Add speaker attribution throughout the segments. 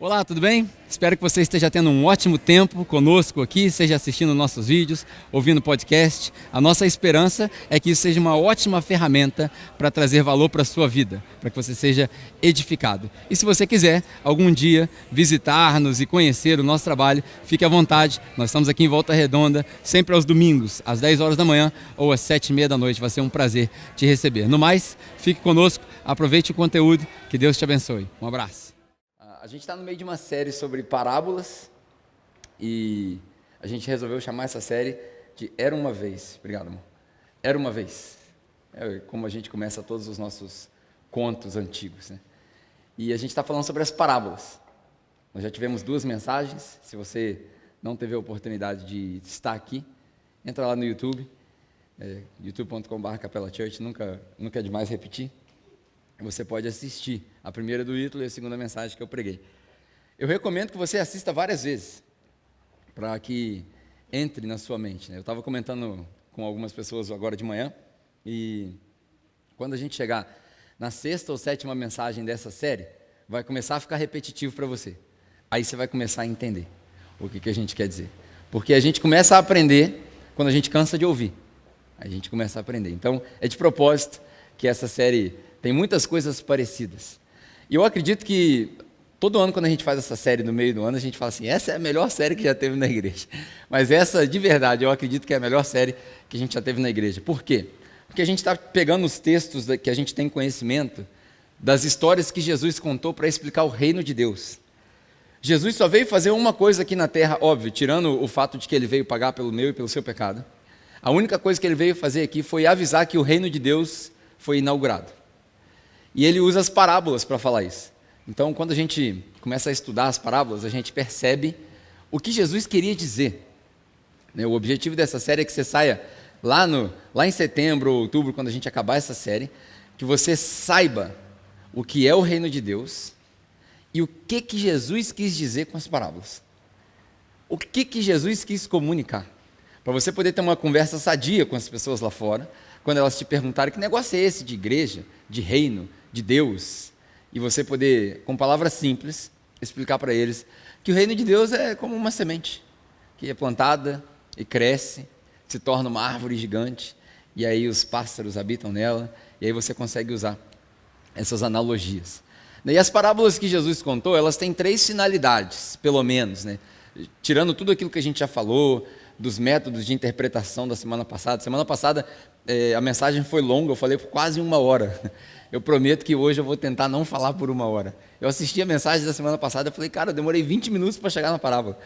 Speaker 1: Olá, tudo bem? Espero que você esteja tendo um ótimo tempo conosco aqui, seja assistindo nossos vídeos, ouvindo podcast. A nossa esperança é que isso seja uma ótima ferramenta para trazer valor para a sua vida, para que você seja edificado. E se você quiser algum dia visitar-nos e conhecer o nosso trabalho, fique à vontade. Nós estamos aqui em Volta Redonda, sempre aos domingos, às 10 horas da manhã ou às 7h30 da noite. Vai ser um prazer te receber. No mais, fique conosco, aproveite o conteúdo, que Deus te abençoe. Um abraço. A gente está no meio de uma série sobre parábolas e a gente resolveu chamar essa série de Era Uma Vez. Obrigado, amor. Era Uma Vez. É como a gente começa todos os nossos contos antigos, né? E a gente está falando sobre as parábolas. Nós já tivemos 2 mensagens. Se você não teve a oportunidade de estar aqui, entra lá no YouTube, youtube.com/Capela Church, nunca é demais repetir. Você pode assistir a primeira do Ítalo e a segunda mensagem que eu preguei. Eu recomendo que você assista várias vezes, para que entre na sua mente, né? Eu estava comentando com algumas pessoas agora de manhã, e quando a gente chegar na 6ª ou 7ª mensagem dessa série, vai começar a ficar repetitivo para você. Aí você vai começar a entender o que a gente quer dizer. Porque a gente começa a aprender quando a gente cansa de ouvir. A gente começa a aprender. Então, é de propósito que essa série tem muitas coisas parecidas. E eu acredito que todo ano, quando a gente faz essa série no meio do ano, a gente fala assim, essa é a melhor série que já teve na igreja. Mas essa, de verdade, eu acredito que é a melhor série que a gente já teve na igreja. Por quê? Porque a gente está pegando os textos que a gente tem conhecimento das histórias que Jesus contou para explicar o reino de Deus. Jesus só veio fazer uma coisa aqui na terra, óbvio, tirando o fato de que ele veio pagar pelo meu e pelo seu pecado. A única coisa que ele veio fazer aqui foi avisar que o reino de Deus foi inaugurado. E ele usa as parábolas para falar isso. Então, quando a gente começa a estudar as parábolas, a gente percebe o que Jesus queria dizer. O objetivo dessa série é que você saia lá em setembro ou outubro, quando a gente acabar essa série, que você saiba o que é o reino de Deus e o que Jesus quis dizer com as parábolas. O que Jesus quis comunicar. Para você poder ter uma conversa sadia com as pessoas lá fora, quando elas te perguntarem que negócio é esse de igreja, de reino, de Deus, e você poder, com palavras simples, explicar para eles que o reino de Deus é como uma semente, que é plantada e cresce, se torna uma árvore gigante, e aí os pássaros habitam nela, e aí você consegue usar essas analogias. E as parábolas que Jesus contou, elas têm 3 finalidades, pelo menos, né? Tirando tudo aquilo que a gente já falou, dos métodos de interpretação da semana passada. Semana passada a mensagem foi longa, eu falei por quase 1 hora. Eu prometo que hoje eu vou tentar não falar por 1 hora. Eu assisti a mensagem da semana passada, eu falei, cara, eu demorei 20 minutos para chegar na parábola.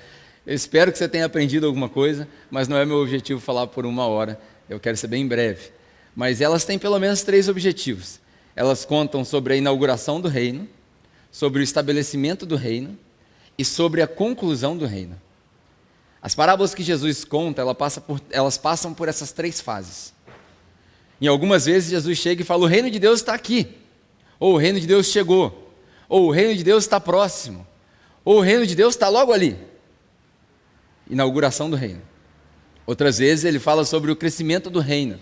Speaker 1: Eu espero que você tenha aprendido alguma coisa, mas não é meu objetivo falar por 1 hora, eu quero ser bem breve. Mas elas têm pelo menos 3 objetivos. Elas contam sobre a inauguração do reino, sobre o estabelecimento do reino e sobre a conclusão do reino. As parábolas que Jesus conta, elas passam por essas 3 fases. Em algumas vezes Jesus chega e fala, o reino de Deus está aqui, ou o reino de Deus chegou, ou o reino de Deus está próximo, ou o reino de Deus está logo ali. Inauguração do reino. Outras vezes ele fala sobre o crescimento do reino.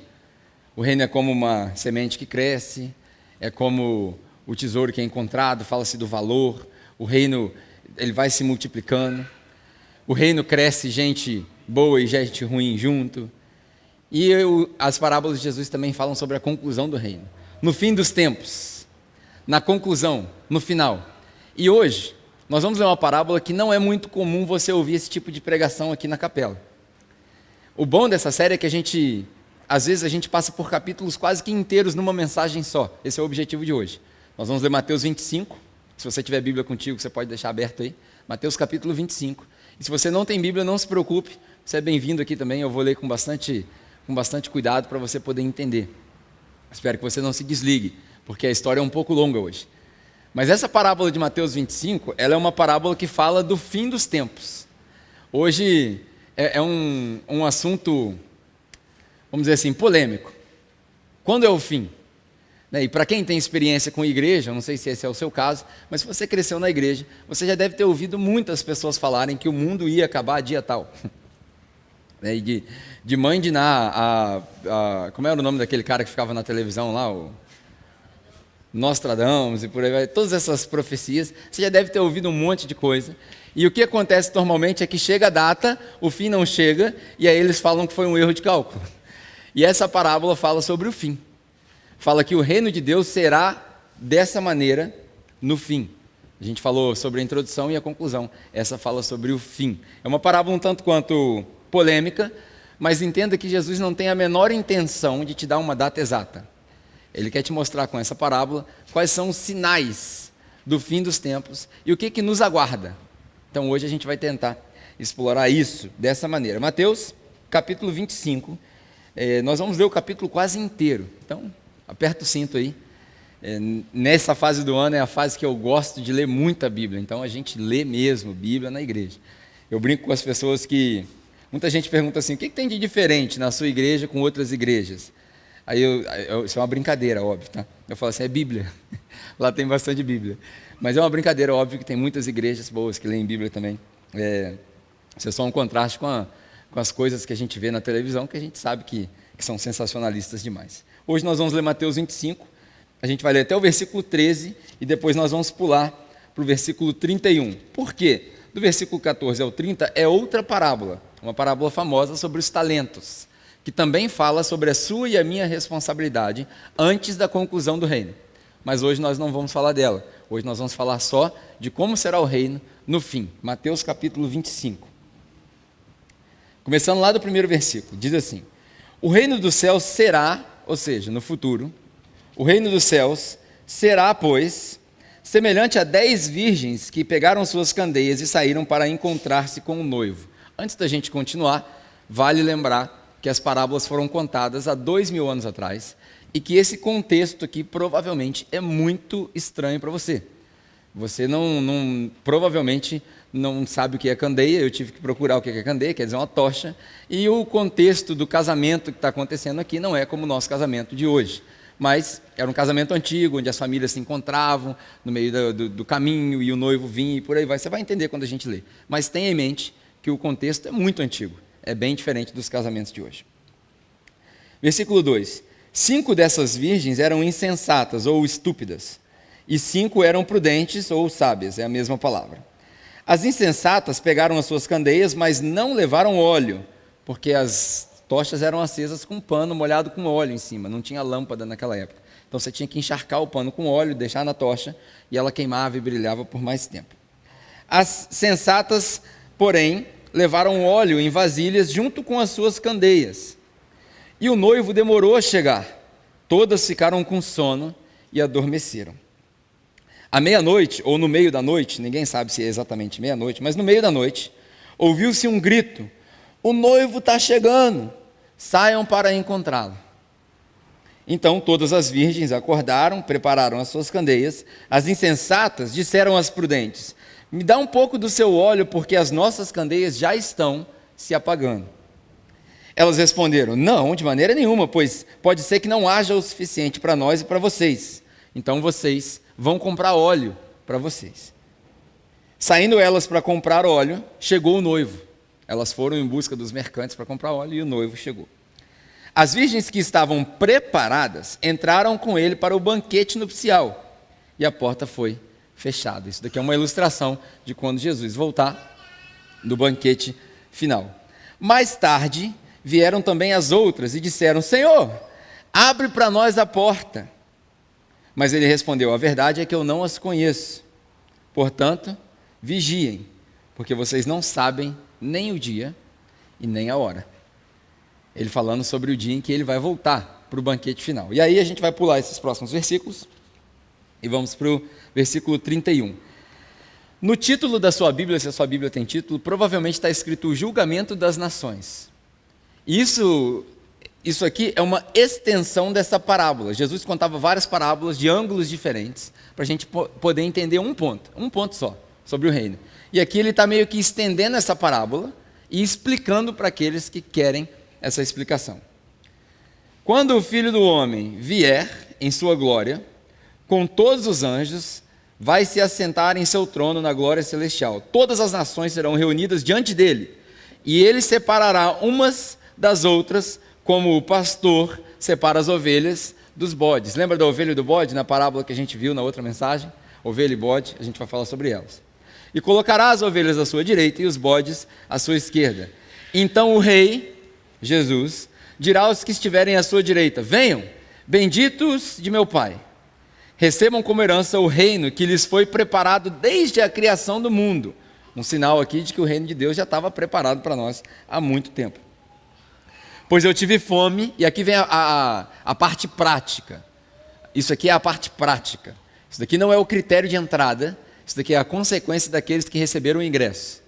Speaker 1: O reino é como uma semente que cresce, é como o tesouro que é encontrado, fala-se do valor, o reino ele vai se multiplicando. O reino cresce gente boa e gente ruim junto. E as parábolas de Jesus também falam sobre a conclusão do reino. No fim dos tempos, na conclusão, no final. E hoje, nós vamos ler uma parábola que não é muito comum você ouvir esse tipo de pregação aqui na capela. O bom dessa série é que às vezes a gente passa por capítulos quase que inteiros numa mensagem só. Esse é o objetivo de hoje. Nós vamos ler Mateus 25. Se você tiver a Bíblia contigo, você pode deixar aberto aí. Mateus capítulo 25. E se você não tem Bíblia, não se preocupe, você é bem-vindo aqui também, eu vou ler com bastante cuidado para você poder entender. Espero que você não se desligue, porque a história é um pouco longa hoje. Mas essa parábola de Mateus 25, ela é uma parábola que fala do fim dos tempos. Hoje é um assunto, vamos dizer assim, polêmico. Quando é o fim? E para quem tem experiência com igreja, não sei se esse é o seu caso, mas se você cresceu na igreja, você já deve ter ouvido muitas pessoas falarem que o mundo ia acabar dia tal. E de mãe de Ná, como era o nome daquele cara que ficava na televisão lá? Nostradamus e por aí vai, todas essas profecias, você já deve ter ouvido um monte de coisa. E o que acontece normalmente é que chega a data, o fim não chega, e aí eles falam que foi um erro de cálculo. E essa parábola fala sobre o fim. Fala que o reino de Deus será dessa maneira no fim. A gente falou sobre a introdução e a conclusão. Essa fala sobre o fim. É uma parábola um tanto quanto polêmica, mas entenda que Jesus não tem a menor intenção de te dar uma data exata. Ele quer te mostrar com essa parábola quais são os sinais do fim dos tempos e o que nos aguarda. Então hoje a gente vai tentar explorar isso dessa maneira. Mateus, capítulo 25. Nós vamos ler o capítulo quase inteiro. Então, aperta o cinto aí. Nessa fase do ano é a fase que eu gosto de ler muita Bíblia. Então a gente lê mesmo Bíblia na igreja. Eu brinco com as pessoas que... Muita gente pergunta assim, o que tem de diferente na sua igreja com outras igrejas? Aí isso é uma brincadeira, óbvio, tá? Eu falo assim, é Bíblia. Lá tem bastante Bíblia. Mas é uma brincadeira, óbvio, que tem muitas igrejas boas que leem Bíblia também. Isso é só um contraste com as coisas que a gente vê na televisão, que a gente sabe que são sensacionalistas demais. Hoje nós vamos ler Mateus 25, a gente vai ler até o versículo 13, e depois nós vamos pular para o versículo 31. Por quê? Do versículo 14 ao 30 é outra parábola, uma parábola famosa sobre os talentos, que também fala sobre a sua e a minha responsabilidade antes da conclusão do reino. Mas hoje nós não vamos falar dela. Hoje nós vamos falar só de como será o reino no fim. Mateus capítulo 25. Começando lá do primeiro versículo, diz assim: o reino dos céus será, ou seja, no futuro, o reino dos céus será, pois, semelhante a 10 virgens que pegaram suas candeias e saíram para encontrar-se com o noivo. Antes da gente continuar, vale lembrar que as parábolas foram contadas há 2000 anos atrás e que esse contexto aqui provavelmente é muito estranho para você. Você provavelmente não sabe o que é candeia, eu tive que procurar o que é candeia, quer dizer uma tocha, e o contexto do casamento que está acontecendo aqui não é como o nosso casamento de hoje, mas era um casamento antigo, onde as famílias se encontravam no meio do caminho e o noivo vinha e por aí vai, você vai entender quando a gente lê, mas tenha em mente que o contexto é muito antigo, é bem diferente dos casamentos de hoje. Versículo 2: 5 dessas virgens eram insensatas ou estúpidas, e 5 eram prudentes ou sábias, é a mesma palavra. As insensatas pegaram as suas candeias, mas não levaram óleo, porque as tochas eram acesas com pano molhado com óleo em cima, não tinha lâmpada naquela época. Então você tinha que encharcar o pano com óleo, deixar na tocha, e ela queimava e brilhava por mais tempo. As sensatas, porém, levaram óleo em vasilhas junto com as suas candeias. E o noivo demorou a chegar. Todas ficaram com sono e adormeceram. À meia-noite, ou no meio da noite, ninguém sabe se é exatamente meia-noite, mas no meio da noite, ouviu-se um grito: o noivo está chegando, saiam para encontrá-lo. Então todas as virgens acordaram, prepararam as suas candeias. As insensatas disseram às prudentes: me dá um pouco do seu óleo, porque as nossas candeias já estão se apagando. Elas responderam: não, de maneira nenhuma, pois pode ser que não haja o suficiente para nós e para vocês. Então vocês vão comprar óleo para vocês. Saindo elas para comprar óleo, chegou o noivo. Elas foram em busca dos mercantes para comprar óleo e o noivo chegou. As virgens que estavam preparadas entraram com ele para o banquete nupcial e a porta foi fechada. Isso daqui é uma ilustração de quando Jesus voltar do banquete final. Mais tarde vieram também as outras e disseram: Senhor, abre para nós a porta. Mas ele respondeu: a verdade é que eu não as conheço. Portanto, vigiem, porque vocês não sabem nem o dia e nem a hora. Ele falando sobre o dia em que ele vai voltar para o banquete final. E aí a gente vai pular esses próximos versículos e vamos para o versículo 31. No título da sua Bíblia, se a sua Bíblia tem título, provavelmente está escrito o julgamento das nações. Isso aqui é uma extensão dessa parábola. Jesus contava várias parábolas de ângulos diferentes para a gente poder entender um ponto só, sobre o reino. E aqui ele está meio que estendendo essa parábola e explicando para aqueles que querem essa explicação. Quando o Filho do Homem vier em sua glória, com todos os anjos, vai se assentar em seu trono na glória celestial. Todas as nações serão reunidas diante dele, e ele separará umas das outras, como o pastor separa as ovelhas dos bodes. Lembra da ovelha e do bode na parábola que a gente viu na outra mensagem? Ovelha e bode, a gente vai falar sobre elas. E colocará as ovelhas à sua direita e os bodes à sua esquerda. Então o rei, Jesus, dirá aos que estiverem à sua direita: venham, benditos de meu Pai, recebam como herança o reino que lhes foi preparado desde a criação do mundo. Um sinal aqui de que o reino de Deus já estava preparado para nós há muito tempo. Pois eu tive fome, e aqui vem a parte prática. Isso aqui é a parte prática. Isso daqui não é o critério de entrada, isso daqui é a consequência daqueles que receberam o ingresso.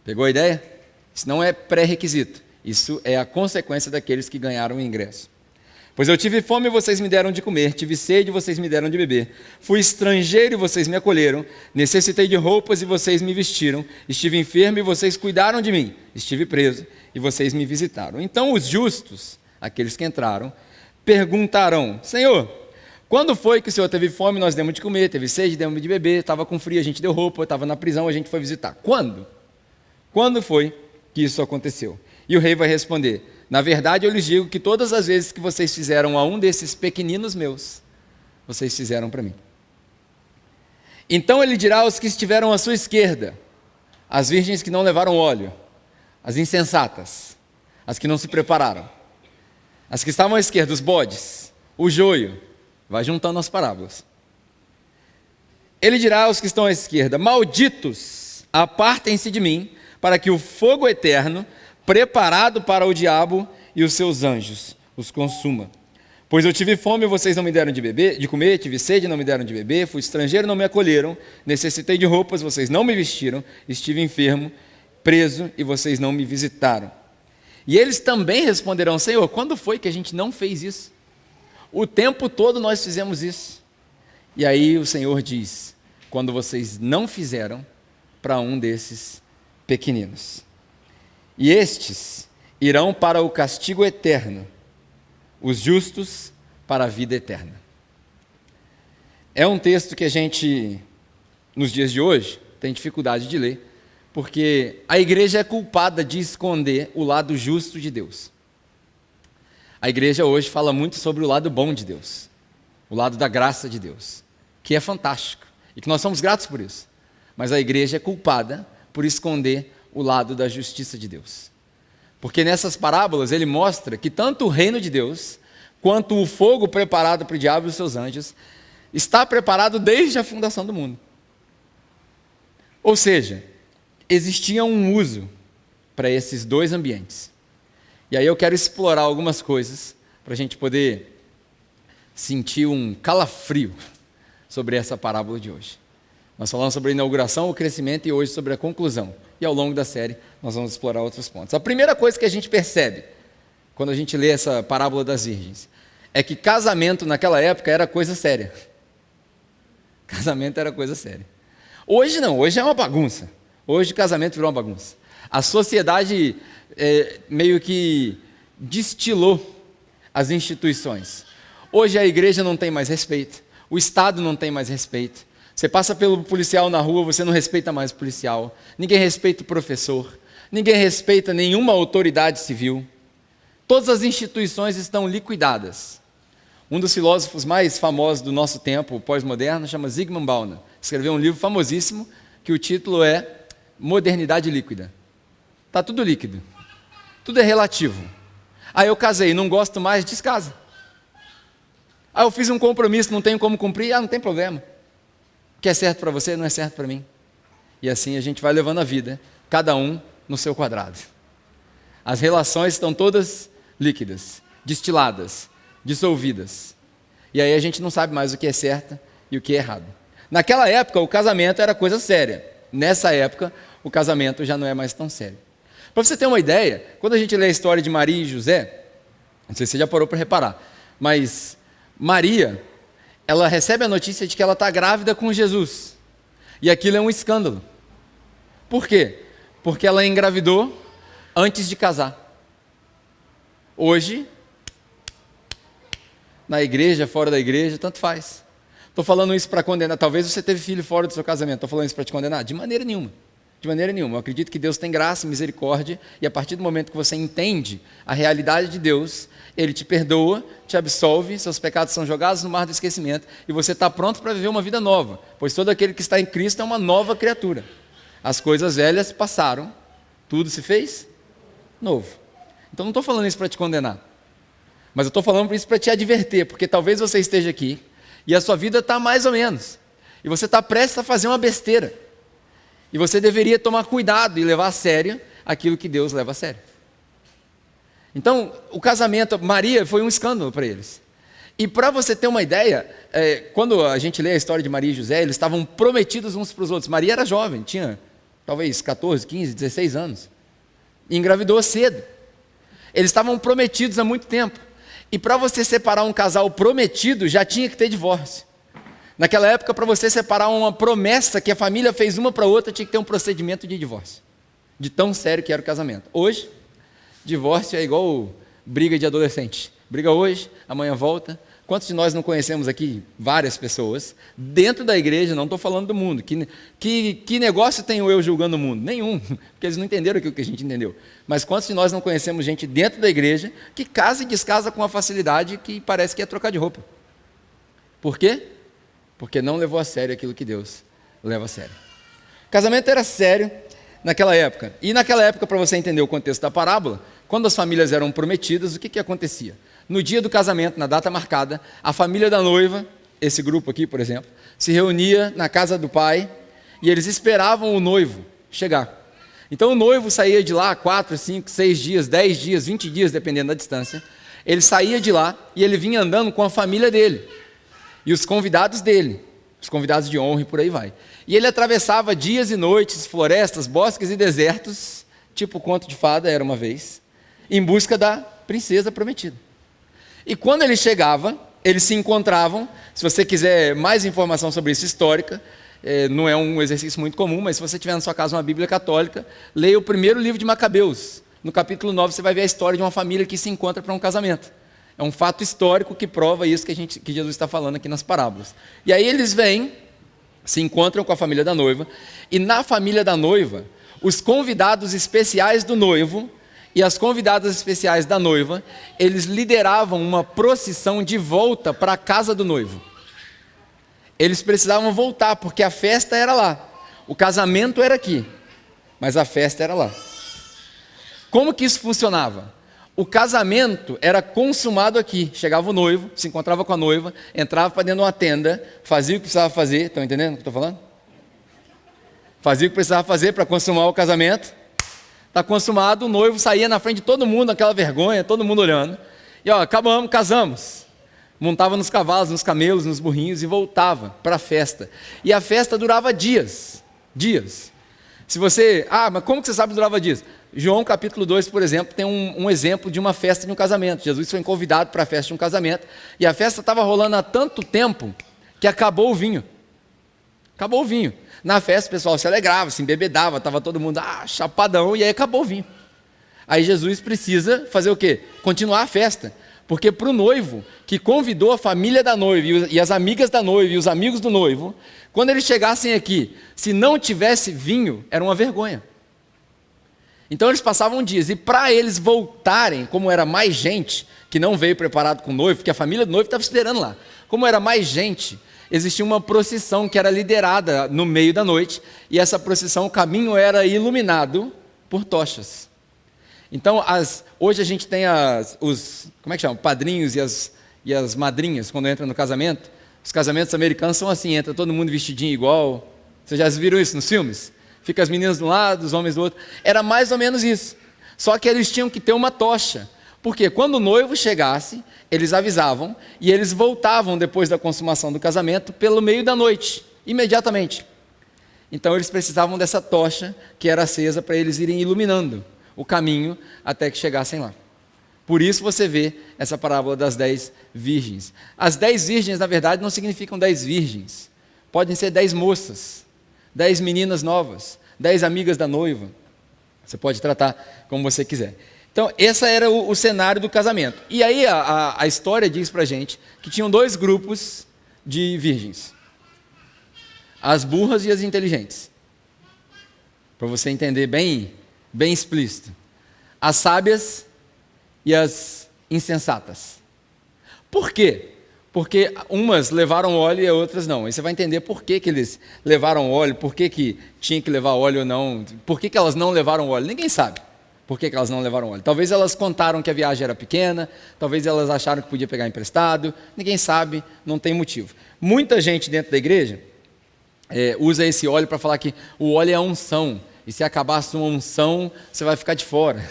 Speaker 1: Pegou a ideia? Isso não é pré-requisito, isso é a consequência daqueles que ganharam o ingresso. Pois eu tive fome e vocês me deram de comer, tive sede e vocês me deram de beber, fui estrangeiro e vocês me acolheram, necessitei de roupas e vocês me vestiram, estive enfermo e vocês cuidaram de mim, estive preso e vocês me visitaram. Então os justos, aqueles que entraram, perguntarão: Senhor, quando foi que o Senhor teve fome, nós demos de comer, teve sede, demos de beber, estava com frio, a gente deu roupa, estava na prisão, a gente foi visitar. Quando? Quando foi que isso aconteceu? E o rei vai responder: na verdade eu lhes digo que todas as vezes que vocês fizeram a um desses pequeninos meus, vocês fizeram para mim. Então ele dirá aos que estiveram à sua esquerda, as virgens que não levaram óleo, as insensatas, as que não se prepararam, as que estavam à esquerda, os bodes, o joio, vai juntando as parábolas. Ele dirá aos que estão à esquerda: malditos, apartem-se de mim, para que o fogo eterno, preparado para o diabo e os seus anjos, os consuma. Pois eu tive fome e vocês não me deram de comer, tive sede e não me deram de beber, fui estrangeiro e não me acolheram, necessitei de roupas, vocês não me vestiram, estive enfermo, preso e vocês não me visitaram. E eles também responderão: Senhor, quando foi que a gente não fez isso? O tempo todo nós fizemos isso. E aí o Senhor diz: quando vocês não fizeram para um desses pequeninos. E estes irão para o castigo eterno, os justos para a vida eterna. É um texto que a gente, nos dias de hoje, tem dificuldade de ler, porque a igreja é culpada de esconder o lado justo de Deus. A igreja hoje fala muito sobre o lado bom de Deus, o lado da graça de Deus, que é fantástico, e que nós somos gratos por isso. Mas a igreja é culpada por esconder o lado da justiça de Deus. Porque nessas parábolas ele mostra que tanto o reino de Deus, quanto o fogo preparado para o diabo e os seus anjos, está preparado desde a fundação do mundo. Ou seja, existia um uso para esses dois ambientes. E aí eu quero explorar algumas coisas para a gente poder sentir um calafrio sobre essa parábola de hoje. Nós falamos sobre a inauguração, o crescimento e hoje sobre a conclusão. E ao longo da série nós vamos explorar outros pontos. A primeira coisa que a gente percebe quando a gente lê essa parábola das virgens é que casamento naquela época era coisa séria. Casamento era coisa séria. Hoje não, hoje é uma bagunça. Hoje o casamento virou uma bagunça. A sociedade meio que destilou as instituições. Hoje a igreja não tem mais respeito, o Estado não tem mais respeito. Você passa pelo policial na rua, você não respeita mais o policial, ninguém respeita o professor, ninguém respeita nenhuma autoridade civil. Todas as instituições estão liquidadas. Um dos filósofos mais famosos do nosso tempo, pós-moderno, chama Zygmunt Bauman. Escreveu um livro famosíssimo, que o título é Modernidade Líquida. Está tudo líquido, tudo é relativo. Ah, eu casei, não gosto mais, descasa. Ah, eu fiz um compromisso, não tenho como cumprir, não tem problema. O que é certo para você não é certo para mim. E assim a gente vai levando a vida, cada um no seu quadrado. As relações estão todas líquidas, destiladas, dissolvidas. E aí a gente não sabe mais o que é certo e o que é errado. Naquela época o casamento era coisa séria. Nessa época o casamento já não é mais tão sério. Para você ter uma ideia, quando a gente lê a história de Maria e José, não sei se você já parou para reparar, mas Maria, ela recebe a notícia de que ela está grávida com Jesus. E aquilo é um escândalo. Por quê? Porque ela engravidou antes de casar. Hoje, na igreja, fora da igreja, tanto faz. Estou falando isso para condenar. Talvez você teve filho fora do seu casamento. Estou falando isso para te condenar? De maneira nenhuma. De maneira nenhuma. Eu acredito que Deus tem graça e misericórdia, e a partir do momento que você entende a realidade de Deus, Ele te perdoa, te absolve, seus pecados são jogados no mar do esquecimento, e você está pronto para viver uma vida nova, pois todo aquele que está em Cristo é uma nova criatura. As coisas velhas passaram, tudo se fez novo. Então não estou falando isso para te condenar, mas eu estou falando isso para te adverter, porque talvez você esteja aqui, e a sua vida está mais ou menos, e você está prestes a fazer uma besteira, e você deveria tomar cuidado e levar a sério aquilo que Deus leva a sério. Então, o casamento, Maria foi um escândalo para eles. E para você ter uma ideia, quando a gente lê a história de Maria e José, eles estavam prometidos uns para os outros. Maria era jovem, tinha talvez 14, 15, 16 anos. E engravidou cedo. Eles estavam prometidos há muito tempo. E para você separar um casal prometido, já tinha que ter divórcio. Naquela época, para você separar uma promessa que a família fez uma para a outra, tinha que ter um procedimento de divórcio. De tão sério que era o casamento. Hoje, divórcio é igual briga de adolescente. Briga hoje, amanhã volta. Quantos de nós não conhecemos aqui várias pessoas, dentro da igreja, não estou falando do mundo, que negócio tenho eu julgando o mundo? Nenhum, porque eles não entenderam aquilo que a gente entendeu. Mas quantos de nós não conhecemos gente dentro da igreja, que casa e descasa com uma facilidade que parece que é trocar de roupa? Por quê? Porque não levou a sério aquilo que Deus leva a sério. O casamento era sério naquela época. E naquela época, para você entender o contexto da parábola, quando as famílias eram prometidas, o que acontecia? No dia do casamento, na data marcada, a família da noiva, esse grupo aqui, por exemplo, se reunia na casa do pai e eles esperavam o noivo chegar. Então o noivo saía de lá 4, 5, 6 dias, 10 dias, 20 dias, dependendo da distância. Ele saía de lá e ele vinha andando com a família dele. E os convidados dele, os convidados de honra e por aí vai. E ele atravessava dias e noites, florestas, bosques e desertos, tipo conto de fada era uma vez, em busca da princesa prometida. E quando ele chegava, eles se encontravam. Se você quiser mais informação sobre isso histórica, não é um exercício muito comum, mas se você tiver na sua casa uma Bíblia católica, leia o primeiro livro de Macabeus. No capítulo 9 você vai ver a história de uma família que se encontra para um casamento. É um fato histórico que prova isso que Jesus está falando aqui nas parábolas. E aí eles vêm, se encontram com a família da noiva, e na família da noiva, os convidados especiais do noivo e as convidadas especiais da noiva, eles lideravam uma procissão de volta para a casa do noivo. Eles precisavam voltar, porque a festa era lá. O casamento era aqui, mas a festa era lá. Como que isso funcionava? O casamento era consumado aqui. Chegava o noivo, se encontrava com a noiva, entrava para dentro de uma tenda, fazia o que precisava fazer. Estão entendendo o que eu estou falando? Fazia o que precisava fazer para consumar o casamento. Está consumado, o noivo saía na frente de todo mundo, aquela vergonha, todo mundo olhando. E acabamos, casamos. Montava nos cavalos, nos camelos, nos burrinhos e voltava para a festa. E a festa durava dias. Dias. Se você... mas como que você sabe que durava dias? João capítulo 2, por exemplo, tem um exemplo de uma festa de um casamento. Jesus foi convidado para a festa de um casamento, e a festa estava rolando há tanto tempo, que acabou o vinho. Acabou o vinho. Na festa o pessoal se alegrava, se embebedava, estava todo mundo chapadão, e aí acabou o vinho. Aí Jesus precisa fazer o quê? Continuar a festa. Porque para o noivo, que convidou a família da noiva, e as amigas da noiva, e os amigos do noivo, quando eles chegassem aqui, se não tivesse vinho, era uma vergonha. Então eles passavam dias, e para eles voltarem, como era mais gente, que não veio preparado com o noivo, porque a família do noivo estava esperando lá, como era mais gente, existia uma procissão que era liderada no meio da noite, e essa procissão, o caminho era iluminado por tochas. Então, hoje a gente tem os padrinhos e as madrinhas, quando entra no casamento. Os casamentos americanos são assim, entra todo mundo vestidinho igual. Vocês já viram isso nos filmes? Fica as meninas de um lado, os homens do outro. Era mais ou menos isso. Só que eles tinham que ter uma tocha. Porque quando o noivo chegasse, eles avisavam e eles voltavam depois da consumação do casamento pelo meio da noite, imediatamente. Então eles precisavam dessa tocha que era acesa para eles irem iluminando o caminho até que chegassem lá. Por isso você vê essa parábola das 10 virgens. As 10 virgens, na verdade, não significam 10 virgens. Podem ser 10 moças, 10 meninas novas, 10 amigas da noiva. Você pode tratar como você quiser. Então, esse era o cenário do casamento. E aí a história diz para a gente que tinham 2 grupos de virgens. As burras e as inteligentes. para você entender bem explícito. As sábias e as insensatas. Por quê? Porque umas levaram óleo e outras não. Aí você vai entender por que eles levaram óleo, por que tinha que levar óleo ou não, por que elas não levaram óleo. Ninguém sabe por que elas não levaram óleo. Talvez elas contaram que a viagem era pequena, talvez elas acharam que podia pegar emprestado, ninguém sabe, não tem motivo. Muita gente dentro da igreja usa esse óleo para falar que o óleo é a unção, e se acabar a sua unção, você vai ficar de fora.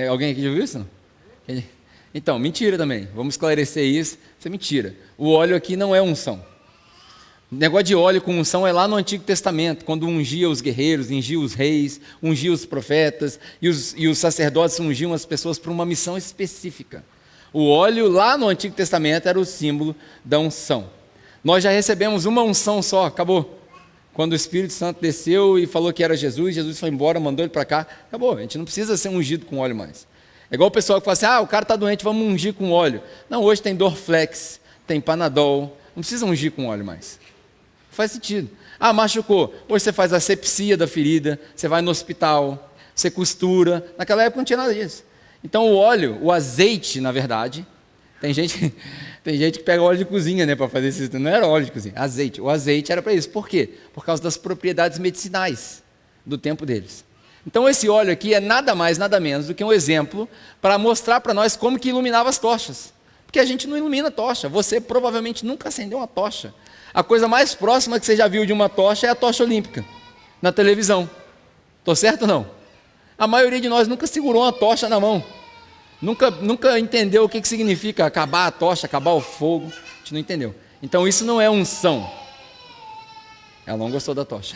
Speaker 1: Alguém aqui já viu isso? Então, mentira também. Vamos esclarecer isso. Isso é mentira. O óleo aqui não é unção. O negócio de óleo com unção é lá no Antigo Testamento, quando ungia os guerreiros, ungia os reis, ungia os profetas, e os sacerdotes ungiam as pessoas para uma missão específica. O óleo lá no Antigo Testamento era o símbolo da unção. Nós já recebemos uma unção só, acabou. Quando o Espírito Santo desceu e falou que era Jesus, Jesus foi embora, mandou ele para cá, acabou. A gente não precisa ser ungido com óleo mais. É igual o pessoal que fala assim, o cara está doente, vamos ungir com óleo. Não, hoje tem Dorflex, tem Panadol, não precisa ungir com óleo mais. Não faz sentido. Machucou, hoje você faz a asepsia da ferida, você vai no hospital, você costura. Naquela época não tinha nada disso. Então o óleo, o azeite, na verdade, tem gente que pega óleo de cozinha, para fazer isso, não era óleo de cozinha, azeite. O azeite era para isso. Por quê? Por causa das propriedades medicinais do tempo deles. Então esse óleo aqui é nada mais, nada menos do que um exemplo para mostrar para nós como que iluminava as tochas. Porque a gente não ilumina tocha, você provavelmente nunca acendeu uma tocha. A coisa mais próxima que você já viu de uma tocha é a tocha olímpica, na televisão. Estou certo ou não? A maioria de nós nunca segurou uma tocha na mão. Nunca entendeu o que significa acabar a tocha, acabar o fogo. A gente não entendeu. Então isso não é unção. Ela não gostou da tocha.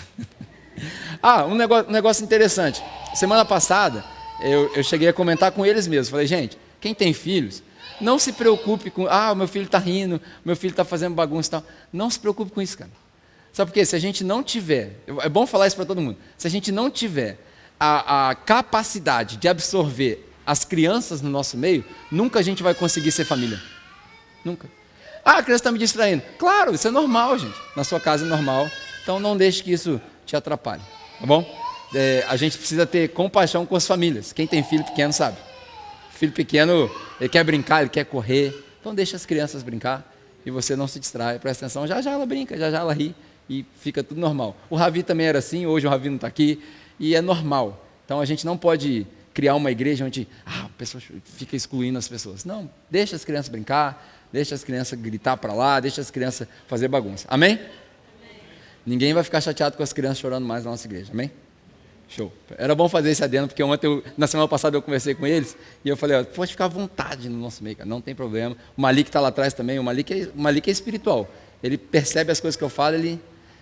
Speaker 1: Um negócio interessante. Semana passada, eu cheguei a comentar com eles mesmos. Falei, gente, quem tem filhos, não se preocupe com... meu filho está rindo, meu filho está fazendo bagunça e tal. Não se preocupe com isso, cara. Sabe por quê? Se a gente não tiver... É bom falar isso para todo mundo. Se a gente não tiver a capacidade de absorver as crianças no nosso meio, nunca a gente vai conseguir ser família. Nunca. A criança está me distraindo. Claro, isso é normal, gente. Na sua casa é normal. Então não deixe que isso te atrapalhe, tá bom? A gente precisa ter compaixão com as famílias. Quem tem filho pequeno sabe. Filho pequeno, ele quer brincar, ele quer correr. Então deixa as crianças brincar e você não se distrai. Presta atenção, já ela brinca, já ela ri e fica tudo normal. O Ravi também era assim, hoje o Ravi não está aqui e é normal. Então a gente não pode criar uma igreja onde a pessoa fica excluindo as pessoas. Não, deixa as crianças brincar, deixa as crianças gritar para lá, deixa as crianças fazer bagunça. Amém? Ninguém vai ficar chateado com as crianças chorando mais na nossa igreja, amém? Show. Era bom fazer esse adendo, porque na semana passada eu conversei com eles, e eu falei, pode ficar à vontade no nosso meio, cara, não tem problema. O Malik está lá atrás também, o Malik é espiritual, ele percebe as coisas que eu falo, ele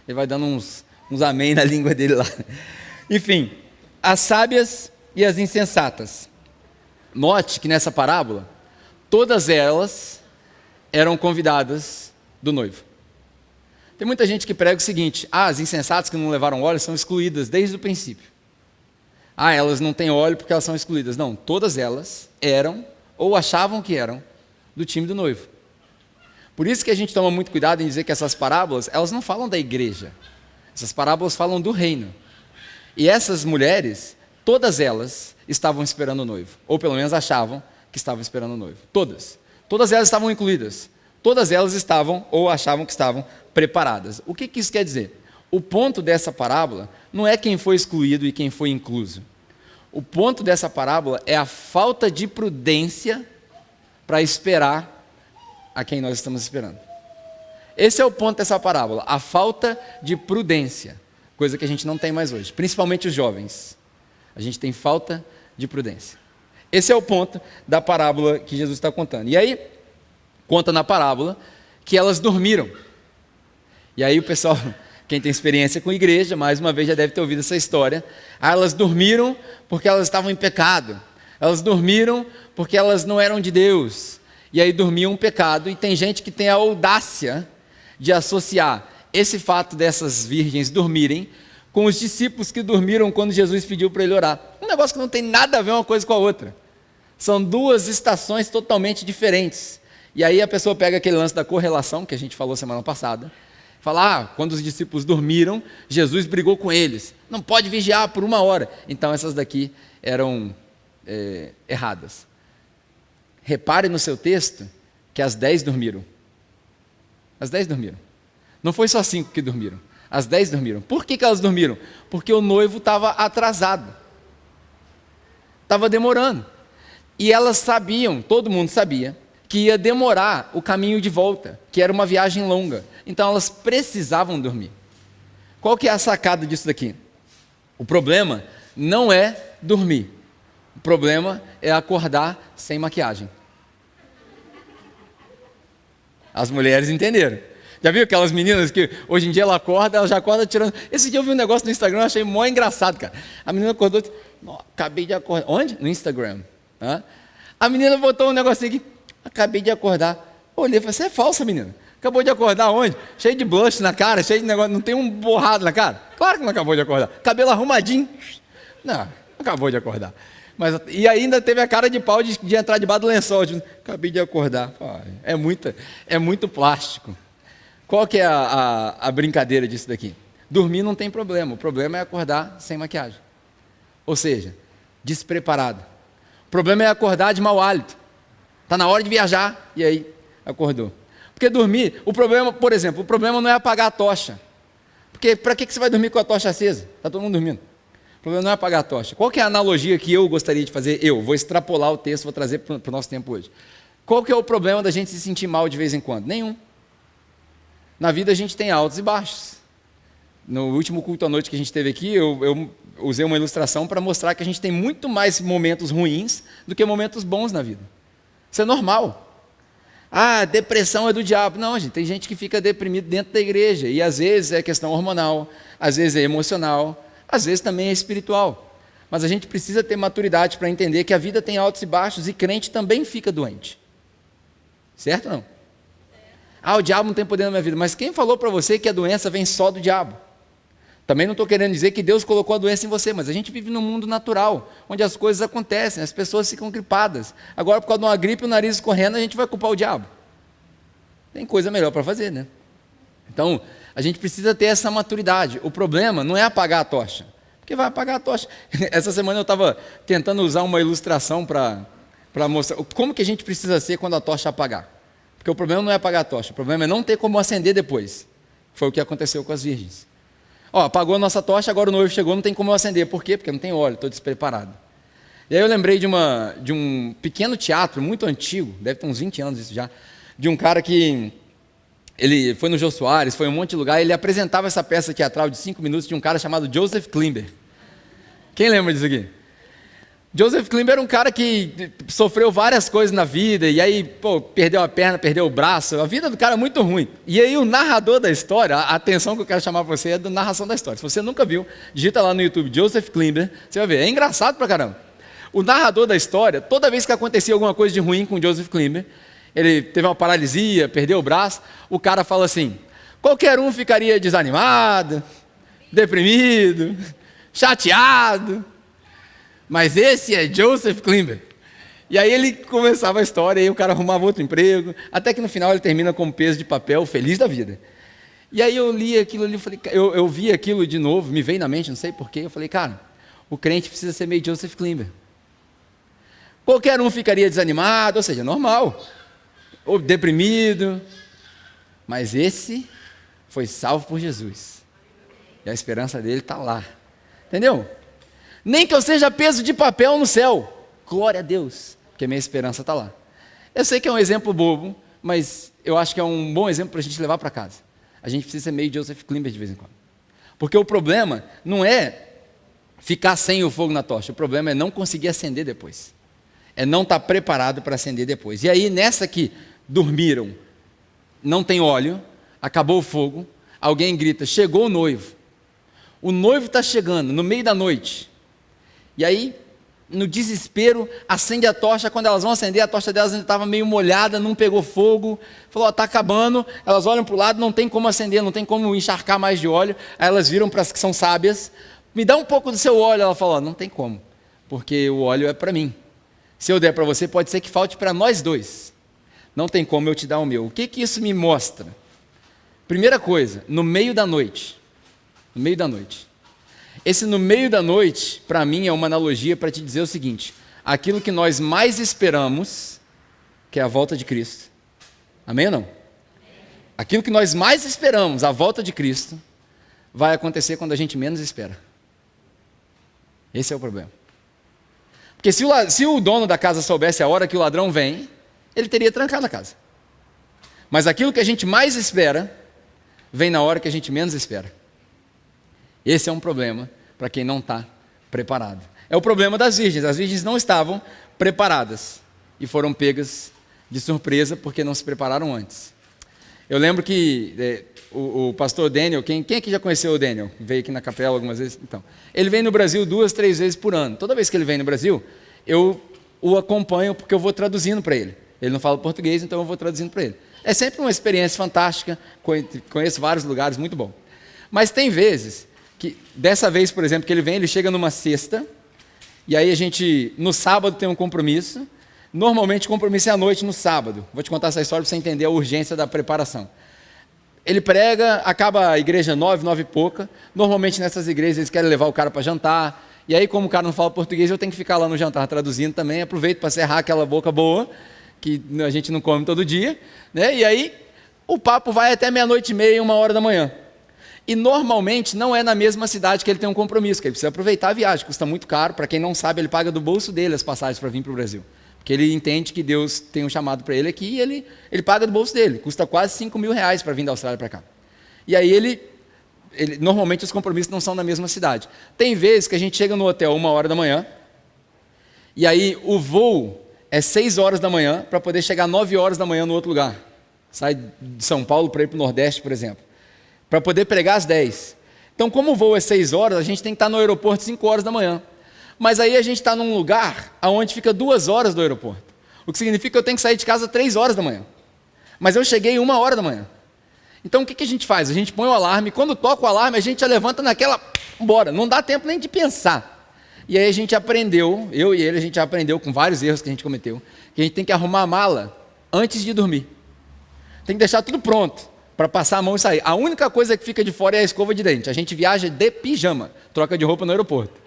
Speaker 1: vai dando uns amém na língua dele lá. Enfim, as sábias e as insensatas. Note que nessa parábola, todas elas eram convidadas do noivo. Tem muita gente que prega o seguinte, as insensatas que não levaram óleo são excluídas desde o princípio. Elas não têm óleo porque elas são excluídas. Não, todas elas eram, ou achavam que eram, do time do noivo. Por isso que a gente toma muito cuidado em dizer que essas parábolas, elas não falam da igreja. Essas parábolas falam do reino. E essas mulheres, todas elas estavam esperando o noivo. Ou pelo menos achavam que estavam esperando o noivo. Todas. Todas elas estavam incluídas. Todas elas estavam, ou achavam que estavam, preparadas. O que isso quer dizer? O ponto dessa parábola não é quem foi excluído e quem foi incluso. O ponto dessa parábola é a falta de prudência para esperar a quem nós estamos esperando. Esse é o ponto dessa parábola, a falta de prudência, coisa que a gente não tem mais hoje, principalmente os jovens. A gente tem falta de prudência. Esse é o ponto da parábola que Jesus está contando. E aí, conta na parábola que elas dormiram. E aí o pessoal, quem tem experiência com igreja, mais uma vez já deve ter ouvido essa história. Elas dormiram porque elas estavam em pecado. Elas dormiram porque elas não eram de Deus. E aí dormiam um pecado. E tem gente que tem a audácia de associar esse fato dessas virgens dormirem com os discípulos que dormiram quando Jesus pediu para ele orar. Um negócio que não tem nada a ver uma coisa com a outra. São duas estações totalmente diferentes. E aí a pessoa pega aquele lance da correlação, que a gente falou semana passada, Fala, quando os discípulos dormiram, Jesus brigou com eles. Não pode vigiar por 1 hora. Então essas daqui eram erradas. Repare no seu texto que as 10 dormiram. As 10 dormiram. Não foi só 5 que dormiram. As 10 dormiram. Por que elas dormiram? Porque o noivo estava atrasado. Estava demorando. E elas sabiam, todo mundo sabia, que ia demorar o caminho de volta, que era uma viagem longa. Então elas precisavam dormir. Qual que é a sacada disso daqui? O problema não é dormir. O problema é acordar sem maquiagem. As mulheres entenderam. Já viu aquelas meninas que hoje em dia ela já acorda tirando... Esse dia eu vi um negócio no Instagram, eu achei mó engraçado, cara. A menina acordou, acabei de acordar. Onde? No Instagram. A menina botou um negocinho aqui, acabei de acordar. Olhei e falei, você é falsa, menina. Acabou de acordar onde? Cheio de blush na cara, cheio de negócio, não tem um borrado na cara? Claro que não acabou de acordar. Cabelo arrumadinho. Não acabou de acordar. E ainda teve a cara de pau de entrar debaixo do lençol. Acabei de acordar. É muito plástico. Qual que é a brincadeira disso daqui? Dormir não tem problema. O problema é acordar sem maquiagem. Ou seja, despreparado. O problema é acordar de mau hálito. Está na hora de viajar e aí acordou. Porque dormir, o problema, por exemplo, o problema não é apagar a tocha. Porque para que você vai dormir com a tocha acesa? Está todo mundo dormindo. O problema não é apagar a tocha. Qual que é a analogia que eu gostaria de fazer? Eu vou extrapolar o texto, vou trazer para o nosso tempo hoje. Qual que é o problema da gente se sentir mal de vez em quando? Nenhum. Na vida a gente tem altos e baixos. No último culto à noite que a gente teve aqui, eu usei uma ilustração para mostrar que a gente tem muito mais momentos ruins do que momentos bons na vida. Isso é normal. Depressão é do diabo. Não, gente, tem gente que fica deprimido dentro da igreja. E às vezes é questão hormonal, às vezes é emocional, às vezes também é espiritual. Mas a gente precisa ter maturidade para entender que a vida tem altos e baixos e crente também fica doente. Certo ou não? O diabo não tem poder na minha vida. Mas quem falou para você que a doença vem só do diabo? Também não estou querendo dizer que Deus colocou a doença em você, mas a gente vive num mundo natural, onde as coisas acontecem, as pessoas ficam gripadas. Agora, por causa de uma gripe, o nariz escorrendo, a gente vai culpar o diabo. Tem coisa melhor para fazer, né? Então, a gente precisa ter essa maturidade. O problema não é apagar a tocha, porque vai apagar a tocha. Essa semana eu estava tentando usar uma ilustração para mostrar como que a gente precisa ser quando a tocha apagar. Porque o problema não é apagar a tocha, o problema é não ter como acender depois. Foi o que aconteceu com as virgens. Apagou a nossa tocha, agora o noivo chegou, não tem como eu acender. Por quê? Porque não tem óleo, estou despreparado. E aí eu lembrei de um pequeno teatro muito antigo, deve ter uns 20 anos isso já, de um cara que ele foi no Jô Soares, foi em um monte de lugar, ele apresentava essa peça teatral de 5 minutos de um cara chamado Joseph Klimber. Quem lembra disso aqui? Joseph Klimber era um cara que sofreu várias coisas na vida, e aí, perdeu a perna, perdeu o braço, a vida do cara é muito ruim. E aí o narrador da história, a atenção que eu quero chamar para você é da narração da história. Se você nunca viu, digita lá no YouTube, Joseph Klimber, você vai ver, é engraçado pra caramba. O narrador da história, toda vez que acontecia alguma coisa de ruim com Joseph Klimber, ele teve uma paralisia, perdeu o braço, o cara fala assim, qualquer um ficaria desanimado, deprimido, chateado, mas esse é Joseph Klimber. E aí ele começava a história, e aí o cara arrumava outro emprego, até que no final ele termina com um peso de papel, feliz da vida. E aí eu li aquilo ali, eu vi aquilo de novo, me veio na mente, não sei porquê, eu falei, cara, o crente precisa ser meio Joseph Klimber. Qualquer um ficaria desanimado, ou seja, normal, ou deprimido, mas esse foi salvo por Jesus. E a esperança dele está lá. Entendeu? Nem que eu seja peso de papel no céu. Glória a Deus, porque a minha esperança está lá. Eu sei que é um exemplo bobo, mas eu acho que é um bom exemplo para a gente levar para casa. A gente precisa ser meio Joseph Klimber de vez em quando. Porque o problema não é ficar sem o fogo na tocha. O problema é não conseguir acender depois. É não estar preparado para acender depois. E aí, nessa que dormiram, não tem óleo, acabou o fogo, alguém grita, chegou o noivo. O noivo está chegando no meio da noite. E aí, no desespero, acende a tocha. Quando elas vão acender, a tocha delas ainda estava meio molhada, não pegou fogo. Falou, está acabando. Elas olham para o lado, não tem como acender, não tem como encharcar mais de óleo. Aí elas viram para as que são sábias. Me dá um pouco do seu óleo. Ela falou, não tem como, porque o óleo é para mim. Se eu der para você, pode ser que falte para nós dois. Não tem como eu te dar o meu. O que isso me mostra? Primeira coisa, no meio da noite. No meio da noite. Esse no meio da noite, para mim, é uma analogia para te dizer o seguinte: aquilo que nós mais esperamos, que é a volta de Cristo. Amém ou não? Aquilo que nós mais esperamos, a volta de Cristo, vai acontecer quando a gente menos espera. Esse é o problema. Porque se o dono da casa soubesse a hora que o ladrão vem, ele teria trancado a casa. Mas aquilo que a gente mais espera, vem na hora que a gente menos espera. Esse é um problema para quem não está preparado. É o problema das virgens. As virgens não estavam preparadas e foram pegas de surpresa porque não se prepararam antes. Eu lembro que o pastor Daniel, quem aqui já conheceu o Daniel? Veio aqui na capela algumas vezes? Então, ele vem no Brasil 2, 3 vezes por ano. Toda vez que ele vem no Brasil, eu o acompanho porque eu vou traduzindo para ele. Ele não fala português, então eu vou traduzindo para ele. É sempre uma experiência fantástica, conheço vários lugares, muito bom. Mas tem vezes, dessa vez, por exemplo, que ele vem, ele chega numa sexta, e aí a gente, no sábado, tem um compromisso. Normalmente o compromisso é à noite no sábado. Vou te contar essa história para você entender a urgência da preparação. Ele prega, acaba a igreja 9, 9 e pouca. Normalmente nessas igrejas eles querem levar o cara para jantar. E aí, como o cara não fala português, eu tenho que ficar lá no jantar traduzindo também. Aproveito para serrar aquela boca boa, que a gente não come todo dia, né? E aí o papo vai até 00:30, 1h da manhã. E normalmente não é na mesma cidade que ele tem um compromisso, que ele precisa aproveitar a viagem, custa muito caro. Para quem não sabe, ele paga do bolso dele as passagens para vir para o Brasil. Porque ele entende que Deus tem um chamado para ele aqui e ele paga do bolso dele. Custa quase R$5.000 para vir da Austrália para cá. E aí normalmente os compromissos não são na mesma cidade. Tem vezes que a gente chega no hotel 1h da manhã, e aí o voo é 6h da manhã para poder chegar 9h da manhã no outro lugar. Sai de São Paulo para ir para o Nordeste, por exemplo. Para poder pregar às 10. Então, como o voo é 6h, a gente tem que estar no aeroporto 5h da manhã. Mas aí a gente está num lugar onde fica 2 horas do aeroporto. O que significa que eu tenho que sair de casa 3h da manhã. Mas eu cheguei 1h da manhã. Então o que a gente faz? A gente põe o alarme, quando toca o alarme, a gente já levanta naquela, bora, não dá tempo nem de pensar. E aí a gente aprendeu, eu e ele, a gente já aprendeu com vários erros que a gente cometeu, que a gente tem que arrumar a mala antes de dormir. Tem que deixar tudo pronto para passar a mão e sair. A única coisa que fica de fora é a escova de dente. A gente viaja de pijama, troca de roupa no aeroporto.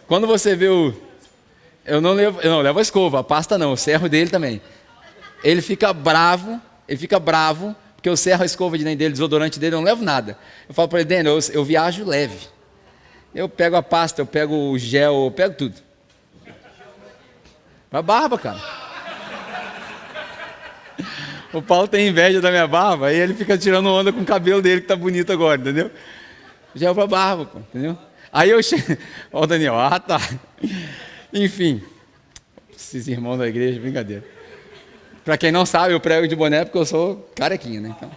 Speaker 1: Quando você vê eu não levo a escova, a pasta não, eu serro dele também. Ele fica bravo, porque eu serro a escova de dente dele, desodorante dele, eu não levo nada. Eu falo para ele: Daniel, eu viajo leve. Eu pego a pasta, eu pego o gel, eu pego tudo. Pra barba, cara. O Paulo tem inveja da minha barba, aí ele fica tirando onda com o cabelo dele, que tá bonito agora, entendeu? Gel pra barba, pô, entendeu? Aí eu chego... Ó, o Daniel, tá. Enfim, esses irmãos da igreja, brincadeira. Para quem não sabe, eu prego de boné porque eu sou carequinha, né? Então,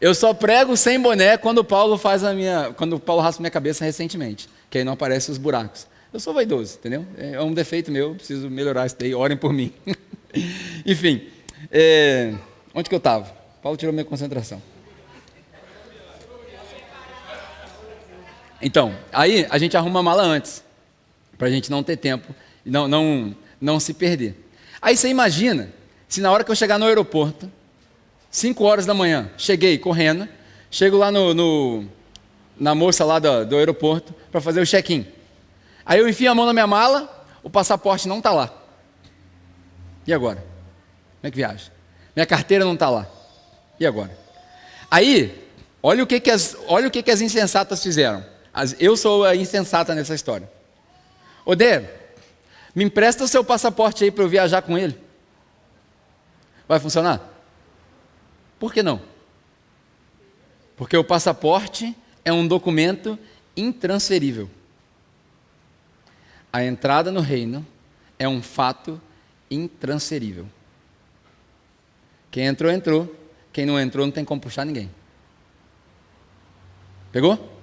Speaker 1: eu só prego sem boné quando o Paulo raspa minha cabeça recentemente, que aí não aparecem os buracos. Eu sou vaidoso, entendeu? É um defeito meu, preciso melhorar isso daí, orem por mim. Enfim, onde que eu estava? Paulo tirou minha concentração. Então, aí a gente arruma a mala antes, para a gente não ter tempo, e não se perder. Aí você imagina, se na hora que eu chegar no aeroporto, 5h da manhã, cheguei correndo, chego lá na moça lá do aeroporto, para fazer o check-in. Aí eu enfio a mão na minha mala, o passaporte não está lá. E agora? Como é que viaja? Minha carteira não está lá. E agora? Aí, olha o que as insensatas fizeram. Eu sou a insensata nessa história. Dê, me empresta o seu passaporte aí para eu viajar com ele. Vai funcionar? Por que não? Porque o passaporte é um documento intransferível. A entrada no reino é um fato intransferível. Quem entrou, entrou. Quem não entrou, não tem como puxar ninguém. Pegou?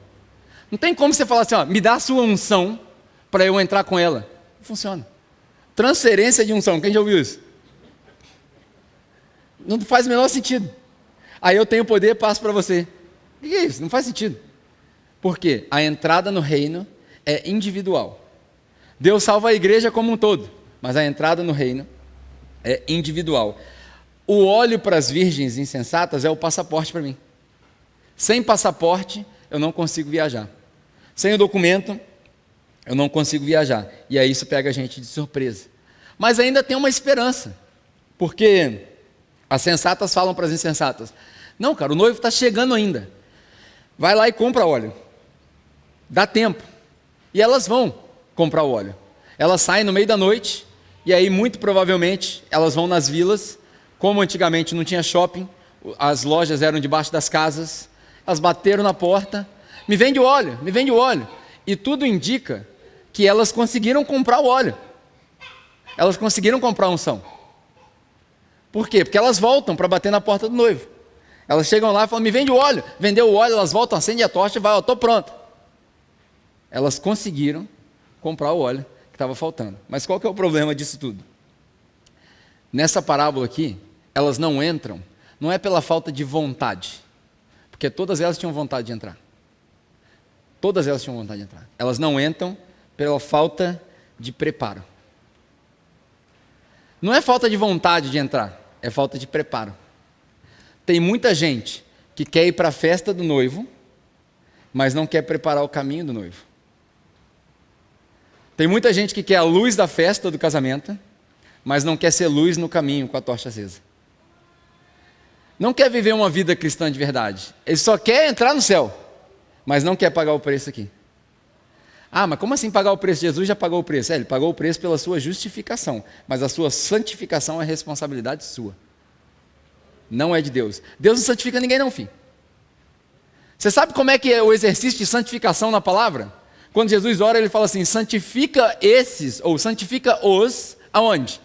Speaker 1: Não tem como você falar assim, me dá a sua unção para eu entrar com ela. Não funciona. Transferência de unção, quem já ouviu isso? Não faz o menor sentido. Aí eu tenho poder, passo para você. O que é isso? Não faz sentido. Por quê? A entrada no reino é individual. Deus salva a igreja como um todo, mas a entrada no reino é individual. O óleo para as virgens insensatas é o passaporte para mim. Sem passaporte, eu não consigo viajar. Sem o documento, eu não consigo viajar. E aí isso pega a gente de surpresa. Mas ainda tem uma esperança. Porque as sensatas falam para as insensatas: não, cara, o noivo está chegando ainda. Vai lá e compra óleo. Dá tempo. E elas vão comprar o óleo. Elas saem no meio da noite, e aí muito provavelmente elas vão nas vilas. Como antigamente não tinha shopping, as lojas eram debaixo das casas, elas bateram na porta: me vende o óleo, me vende o óleo. E tudo indica que elas conseguiram comprar o óleo. Elas conseguiram comprar a unção. Por quê? Porque elas voltam para bater na porta do noivo. Elas chegam lá e falam: me vende o óleo. Vendeu o óleo, elas voltam, acende a tocha e vai: estou pronta. Elas conseguiram comprar o óleo que estava faltando. Mas qual que é o problema disso tudo? Nessa parábola aqui, elas não entram, não é pela falta de vontade, porque todas elas tinham vontade de entrar. Todas elas tinham vontade de entrar. Elas não entram pela falta de preparo. Não é falta de vontade de entrar, é falta de preparo. Tem muita gente que quer ir para a festa do noivo, mas não quer preparar o caminho do noivo. Tem muita gente que quer a luz da festa do casamento, mas não quer ser luz no caminho com a tocha acesa. Não quer viver uma vida cristã de verdade. Ele só quer entrar no céu, mas não quer pagar o preço aqui. Ah, mas como assim pagar o preço? Jesus já pagou o preço. Ele pagou o preço pela sua justificação, mas a sua santificação é responsabilidade sua. Não é de Deus. Deus não santifica ninguém não, filho. Você sabe como é que é o exercício de santificação na palavra? Quando Jesus ora, ele fala assim: santifica esses, ou santifica-os, aonde?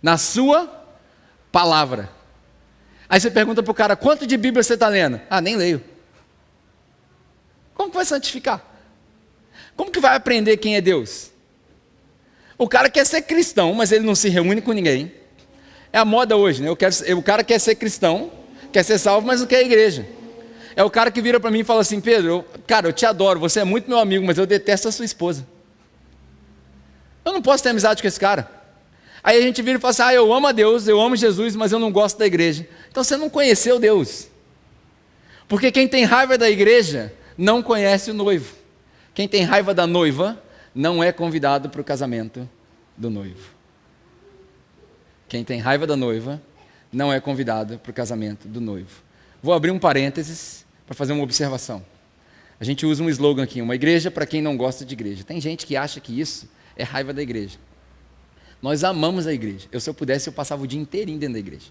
Speaker 1: Na sua palavra. Aí você pergunta para o cara: quanto de Bíblia você está lendo? Ah, nem leio. Como que vai santificar? Como que vai aprender quem é Deus? O cara quer ser cristão, mas ele não se reúne com ninguém. É a moda hoje, né? O cara quer ser cristão, quer ser salvo, mas não quer a igreja. É o cara que vira para mim e fala assim: Pedro, cara, eu te adoro, você é muito meu amigo, mas eu detesto a sua esposa. Eu não posso ter amizade com esse cara. Aí a gente vira e fala assim: eu amo a Deus, eu amo Jesus, mas eu não gosto da igreja. Então você não conheceu Deus. Porque quem tem raiva da igreja não conhece o noivo. Quem tem raiva da noiva não é convidado para o casamento do noivo. Quem tem raiva da noiva não é convidado para o casamento do noivo. Vou abrir um parênteses para fazer uma observação. A gente usa um slogan aqui: uma igreja para quem não gosta de igreja. Tem gente que acha que isso é raiva da igreja. Nós amamos a igreja. Se eu pudesse, eu passava o dia inteirinho dentro da igreja.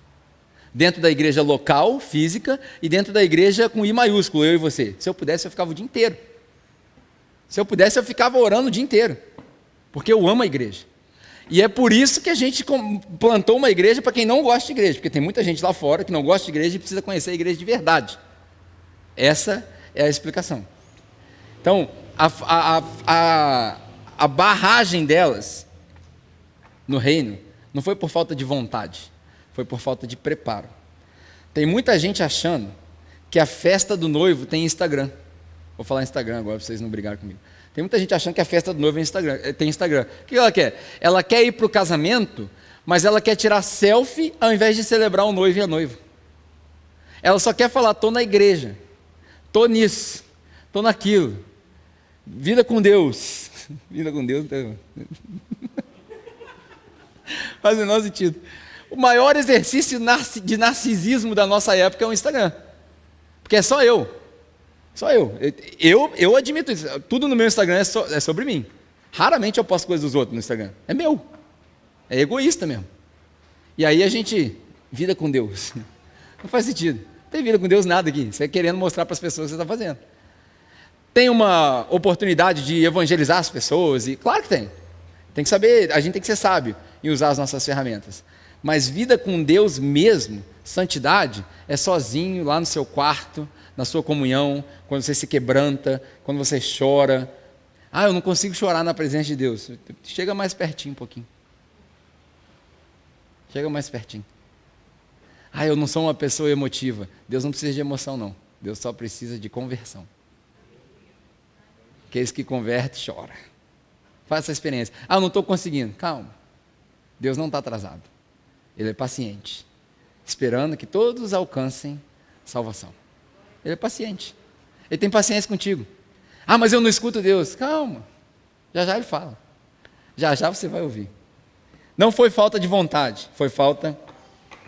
Speaker 1: Dentro da igreja local, física, e dentro da igreja com I maiúsculo, eu e você. Se eu pudesse, eu ficava o dia inteiro. Se eu pudesse, eu ficava orando o dia inteiro. Porque eu amo a igreja. E é por isso que a gente plantou uma igreja para quem não gosta de igreja. Porque tem muita gente lá fora que não gosta de igreja e precisa conhecer a igreja de verdade. Essa é a explicação. Então, a barragem delas no reino não foi por falta de vontade, foi por falta de preparo. Tem muita gente achando que a festa do noivo tem Instagram. Vou falar Instagram agora para vocês não brigarem comigo. Tem muita gente achando que a festa do noivo tem Instagram. O que ela quer? Ela quer ir para o casamento, mas ela quer tirar selfie ao invés de celebrar o noivo e a noiva. Ela só quer falar: estou na igreja, estou nisso, estou naquilo. Vida com Deus. Vida com Deus. Faz o menor sentido. O maior exercício de narcisismo da nossa época é o Instagram. Porque é só eu. Só eu. Eu admito isso. Tudo no meu Instagram é sobre mim. Raramente eu posto coisas dos outros no Instagram. É meu. É egoísta mesmo. E aí a gente, vida com Deus. Não faz sentido. Não tem vida com Deus nada aqui. Você querendo mostrar para as pessoas o que você está fazendo. Tem uma oportunidade de evangelizar as pessoas? E claro que tem. Tem que saber, a gente tem que ser sábio em usar as nossas ferramentas. Mas vida com Deus mesmo, santidade, é sozinho, lá no seu quarto, na sua comunhão, quando você se quebranta, quando você chora. Ah, eu não consigo chorar na presença de Deus. Chega mais pertinho um pouquinho. Chega mais pertinho. Ah, eu não sou uma pessoa emotiva. Deus não precisa de emoção, não. Deus só precisa de conversão. Aqueles que converte, chora. Faça essa experiência. Ah, eu não estou conseguindo. Calma. Deus não está atrasado. Ele é paciente. esperando que todos alcancem salvação. Ele é paciente. Ele tem paciência contigo. Ah, mas eu não escuto Deus. Calma. Já já ele fala. Já já você vai ouvir. Não foi falta de vontade, foi falta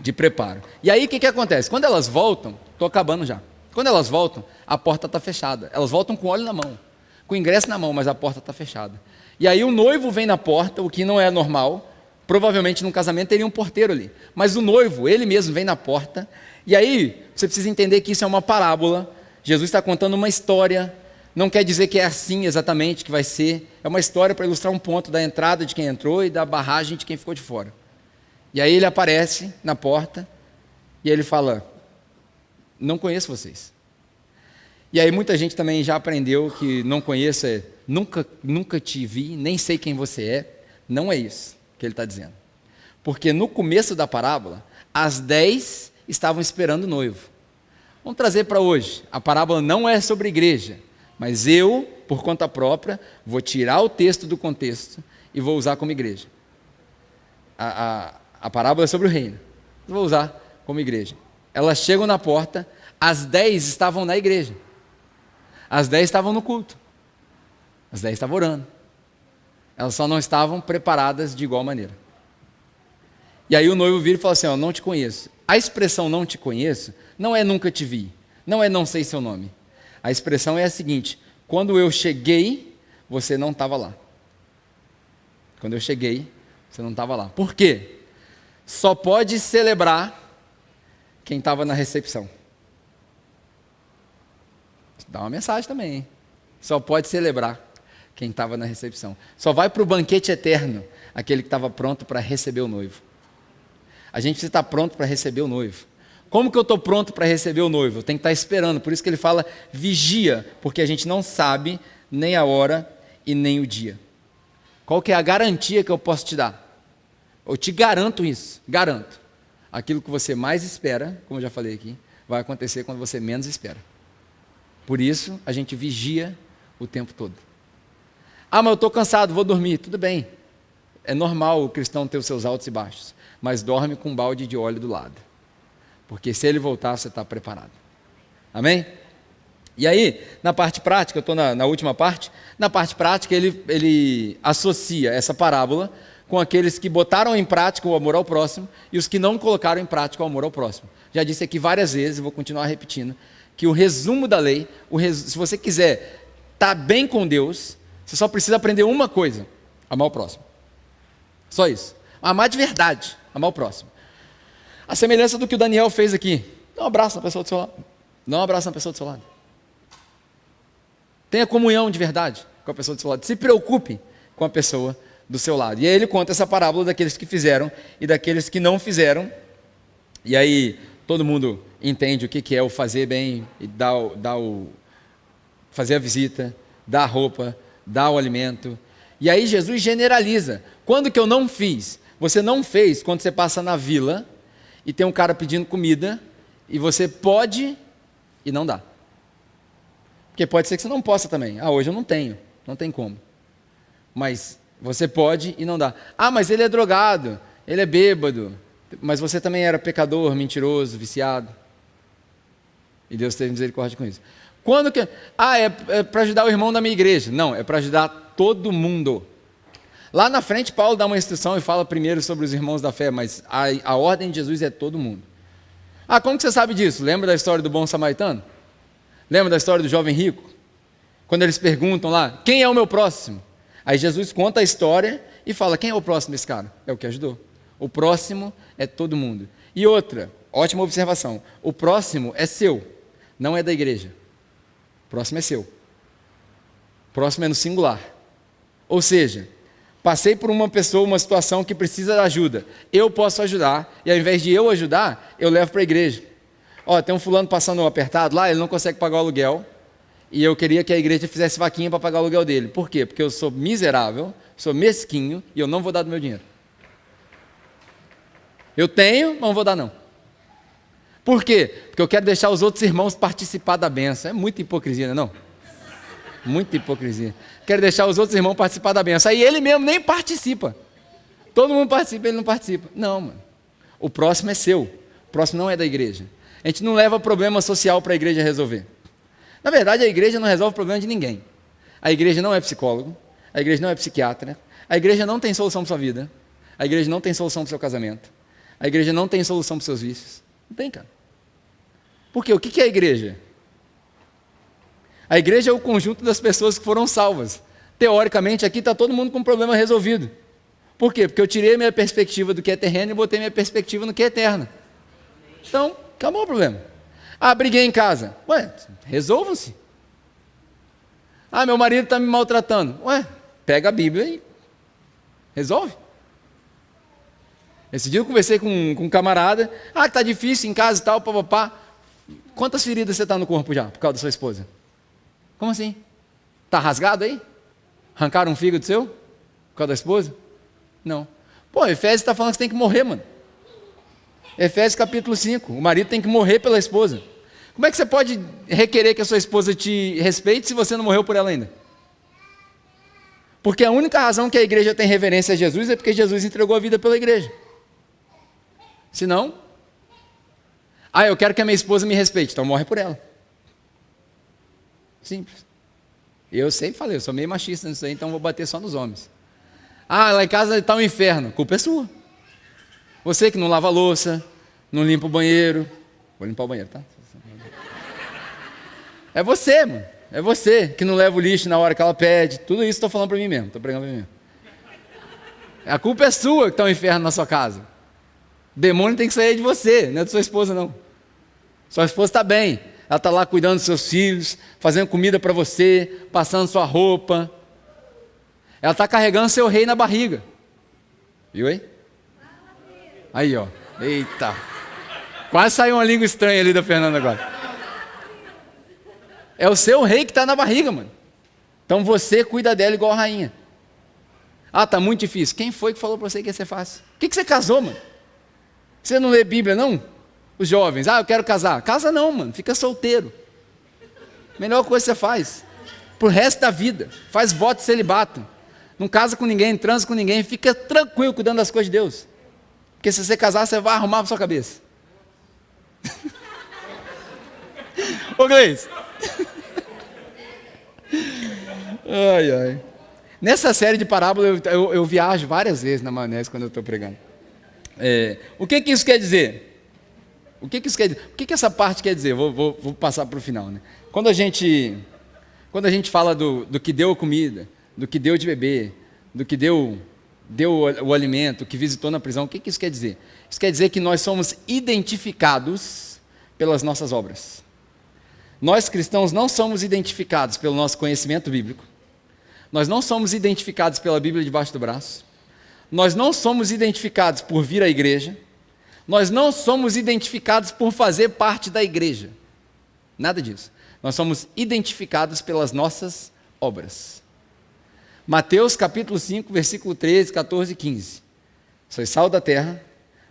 Speaker 1: de preparo. E aí o que acontece? Quando elas voltam, estou acabando já. Quando elas voltam, a porta está fechada. Elas voltam com óleo na mão, com o ingresso na mão, mas a porta está fechada. E aí o noivo vem na porta, o que não é normal. Provavelmente num casamento teria um porteiro ali. Mas o noivo, ele mesmo vem na porta. E aí você precisa entender que isso é uma parábola. Jesus está contando uma história. Não quer dizer que é assim exatamente que vai ser. É uma história para ilustrar um ponto da entrada de quem entrou e da barragem de quem ficou de fora. E aí ele aparece na porta e ele fala: não conheço vocês. E aí muita gente também já aprendeu que não conheço é nunca te vi, nem sei quem você é. Não é isso que ele está dizendo. Porque no começo da parábola, as 10 estavam esperando o noivo. Vamos trazer para hoje. A parábola não é sobre igreja, mas eu, por conta própria, vou tirar o texto do contexto e vou usar como igreja. A parábola é sobre o reino. Eu vou usar como igreja. Elas chegam na porta, as 10 estavam na igreja. As 10 estavam no culto. As 10 estavam orando. Elas só não estavam preparadas de igual maneira. E aí o noivo vira e fala assim: ó, não te conheço. A expressão não te conheço não é nunca te vi, não é não sei seu nome. A expressão é a seguinte: quando eu cheguei, você não estava lá. Quando eu cheguei, você não estava lá. Por quê? Só pode celebrar quem estava na recepção. Dá uma mensagem também, hein? Só pode celebrar quem estava na recepção. Só vai para o banquete eterno aquele que estava pronto para receber o noivo. A gente precisa estar pronto para receber o noivo. Como que eu estou pronto para receber o noivo? Eu tenho que estar esperando. Por isso que ele fala vigia, porque a gente não sabe nem a hora e nem o dia. Qual que é a garantia que eu posso te dar? Eu te garanto isso, garanto. Aquilo que você mais espera, como eu já falei aqui, vai acontecer quando você menos espera. Por isso, a gente vigia o tempo todo. Ah, mas eu estou cansado, vou dormir. Tudo bem. É normal o cristão ter os seus altos e baixos. Mas dorme com um balde de óleo do lado. Porque se ele voltar, você está preparado. Amém? E aí, na parte prática, eu estou na última parte. Na parte prática, ele associa essa parábola com aqueles que botaram em prática o amor ao próximo e os que não colocaram em prática o amor ao próximo. Já disse aqui várias vezes, vou continuar repetindo, que o resumo da lei, se você quiser estar bem com Deus, você só precisa aprender uma coisa: amar o próximo. Só isso. Amar de verdade, amar o próximo. A semelhança do que o Daniel fez aqui. Dá um abraço na pessoa do seu lado. Dá um abraço na pessoa do seu lado. Tenha comunhão de verdade com a pessoa do seu lado. Se preocupe com a pessoa do seu lado. E aí ele conta essa parábola daqueles que fizeram e daqueles que não fizeram. E aí todo mundo entende o que é o fazer bem e fazer a visita, dar a roupa, dar o alimento. E aí Jesus generaliza. Quando que eu não fiz? Você não fez quando você passa na vila e tem um cara pedindo comida e você pode e não dá. Porque pode ser que você não possa também. Ah, hoje eu não tenho, não tem como. Mas você pode e não dá. Ah, mas ele é drogado, ele é bêbado, mas você também era pecador, mentiroso, viciado. E Deus teve misericórdia com isso. Quando que... Ah, é para ajudar o irmão da minha igreja. Não, é para ajudar todo mundo. Lá na frente, Paulo dá uma instrução e fala primeiro sobre os irmãos da fé, mas a ordem de Jesus é todo mundo. Ah, como que você sabe disso? Lembra da história do bom samaritano? Lembra da história do jovem rico? Quando eles perguntam lá, quem é o meu próximo? Aí Jesus conta a história e fala, quem é o próximo desse cara? É o que ajudou. O próximo é todo mundo. E outra, ótima observação, o próximo é seu, não é da igreja. O próximo é seu. O próximo é no singular. Ou seja, passei por uma pessoa, uma situação que precisa de ajuda. Eu posso ajudar, e ao invés de eu ajudar, eu levo para a igreja. Ó, tem um fulano passando apertado lá, ele não consegue pagar o aluguel, e eu queria que a igreja fizesse vaquinha para pagar o aluguel dele. Por quê? Porque eu sou miserável, sou mesquinho, e eu não vou dar do meu dinheiro. Eu tenho, mas não vou dar não. Por quê? Porque eu quero deixar os outros irmãos participar da bênção. É muita hipocrisia, não é? Muita hipocrisia. Quero deixar os outros irmãos participar da bênção. Aí ele mesmo nem participa. Todo mundo participa, ele não participa. Não, mano. O próximo é seu. próximo não é da igreja. A gente não leva problema social para a igreja resolver. Na verdade, a igreja não resolve o problema de ninguém. A igreja não é psicólogo, a igreja não é psiquiatra, a igreja não tem solução para sua vida, a igreja não tem solução para o seu casamento, a igreja não tem solução para os seus vícios. Não tem, cara. Por quê? O que é a igreja? A igreja é o conjunto das pessoas que foram salvas. Teoricamente, aqui está todo mundo com um problema resolvido. Por quê? Porque eu tirei a minha perspectiva do que é terreno e botei minha perspectiva no que é eterno. Então, acabou o problema. Ah, briguei em casa. Ué, resolvam-se. Ah, meu marido está me maltratando. Ué, pega a Bíblia e resolve. Esse dia eu conversei com um camarada. Ah, está difícil em casa e tal, papapá. Quantas feridas você está no corpo já, por causa da sua esposa? Como assim? Está rasgado aí? Arrancaram um fígado seu? Por causa da esposa? Não. Pô, Efésios está falando que você tem que morrer, mano. Efésios capítulo 5. O marido tem que morrer pela esposa. Como é que você pode requerer que a sua esposa te respeite se você não morreu por ela ainda? Porque a única razão que a igreja tem reverência a Jesus é porque Jesus entregou a vida pela igreja. Senão, eu quero que a minha esposa me respeite, então morre por ela. Simples. Eu sempre falei, eu sou meio machista nisso aí, então vou bater só nos homens. Lá em casa está um inferno. A culpa é sua. Você que não lava a louça, não limpa o banheiro. Vou limpar o banheiro, tá? É você, mano. É você que não leva o lixo na hora que ela pede. Tudo isso estou falando para mim mesmo, estou pregando para mim mesmo. A culpa é sua que está um inferno na sua casa. O demônio tem que sair de você, não é da sua esposa, não. Sua esposa está bem. Ela está lá cuidando dos seus filhos, fazendo comida para você, passando sua roupa. Ela está carregando seu rei na barriga. Viu aí? Aí, ó. Eita. Quase saiu uma língua estranha ali da Fernanda agora. É o seu rei que está na barriga, mano. Então você cuida dela igual a rainha. Tá muito difícil. Quem foi que falou para você que ia ser fácil? Por que você casou, mano? Você não lê Bíblia, não? Os jovens, eu quero casar. Casa não, mano. Fica solteiro. Melhor coisa que você faz. Pro resto da vida. Faz voto de celibato. Não casa com ninguém, transa com ninguém. Fica tranquilo cuidando das coisas de Deus. Porque se você casar, você vai arrumar para sua cabeça. Ô Gleice. Ai. Nessa série de parábolas, eu viajo várias vezes na maionese quando eu estou pregando. O que isso quer dizer? O que isso quer dizer? O que essa parte quer dizer? Vou passar para o final, né? Quando a gente fala do que deu a comida, do que deu de beber, do que deu o alimento, que visitou na prisão, o que isso quer dizer? Isso quer dizer que nós somos identificados pelas nossas obras. Nós cristãos não somos identificados pelo nosso conhecimento bíblico, nós não somos identificados pela Bíblia debaixo do braço, nós não somos identificados por vir à igreja, nós não somos identificados por fazer parte da igreja, nada disso. Nós somos identificados pelas nossas obras. Mateus capítulo 5, versículo 13, 14 e 15. Sois sal da terra,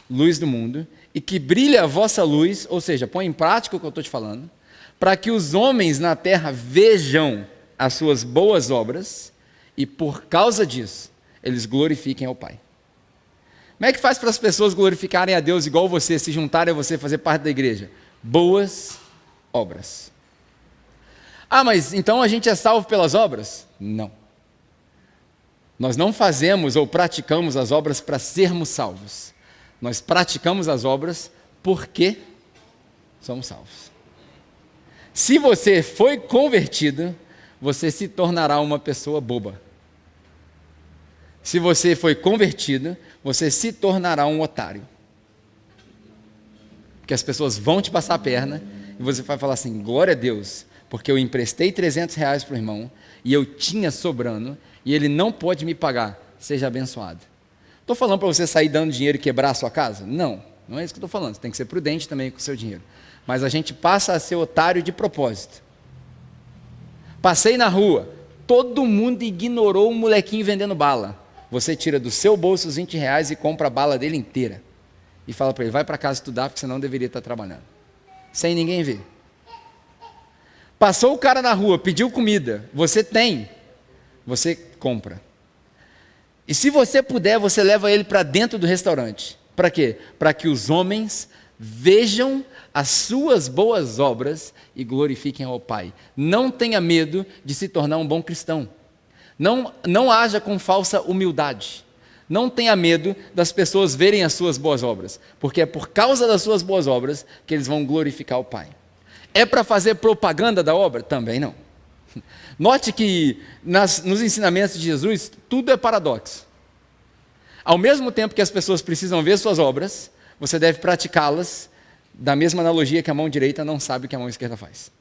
Speaker 1: luz do mundo, e que brilhe a vossa luz, ou seja, põe em prática o que eu estou te falando, para que os homens na terra vejam as suas boas obras e por causa disso eles glorifiquem ao Pai. Como é que faz para as pessoas glorificarem a Deus igual você, se juntarem a você, fazer parte da igreja? Boas obras. Mas então a gente é salvo pelas obras? Não. Nós não fazemos ou praticamos as obras para sermos salvos. Nós praticamos as obras porque somos salvos. Se você foi convertido, você se tornará uma pessoa boba. Se você foi convertido, você se tornará um otário. Porque as pessoas vão te passar a perna e você vai falar assim, glória a Deus, porque eu emprestei R$300 para o irmão e eu tinha sobrando e ele não pode me pagar, seja abençoado. Estou falando para você sair dando dinheiro e quebrar a sua casa? Não, não é isso que eu estou falando, você tem que ser prudente também com o seu dinheiro. Mas a gente passa a ser otário de propósito. Passei na rua, todo mundo ignorou um molequinho vendendo bala. Você tira do seu bolso os R$20 e compra a bala dele inteira. E fala para ele, vai para casa estudar, porque você não deveria estar trabalhando. Sem ninguém ver. Passou o cara na rua, pediu comida, você tem, você compra. E se você puder, você leva ele para dentro do restaurante. Para quê? Para que os homens vejam as suas boas obras e glorifiquem ao Pai. Não tenha medo de se tornar um bom cristão. Não haja com falsa humildade. Não tenha medo das pessoas verem as suas boas obras, porque é por causa das suas boas obras que eles vão glorificar o Pai. É para fazer propaganda da obra? Também não. Note que nos ensinamentos de Jesus, tudo é paradoxo. Ao mesmo tempo que as pessoas precisam ver suas obras, você deve praticá-las da mesma analogia que a mão direita não sabe o que a mão esquerda faz.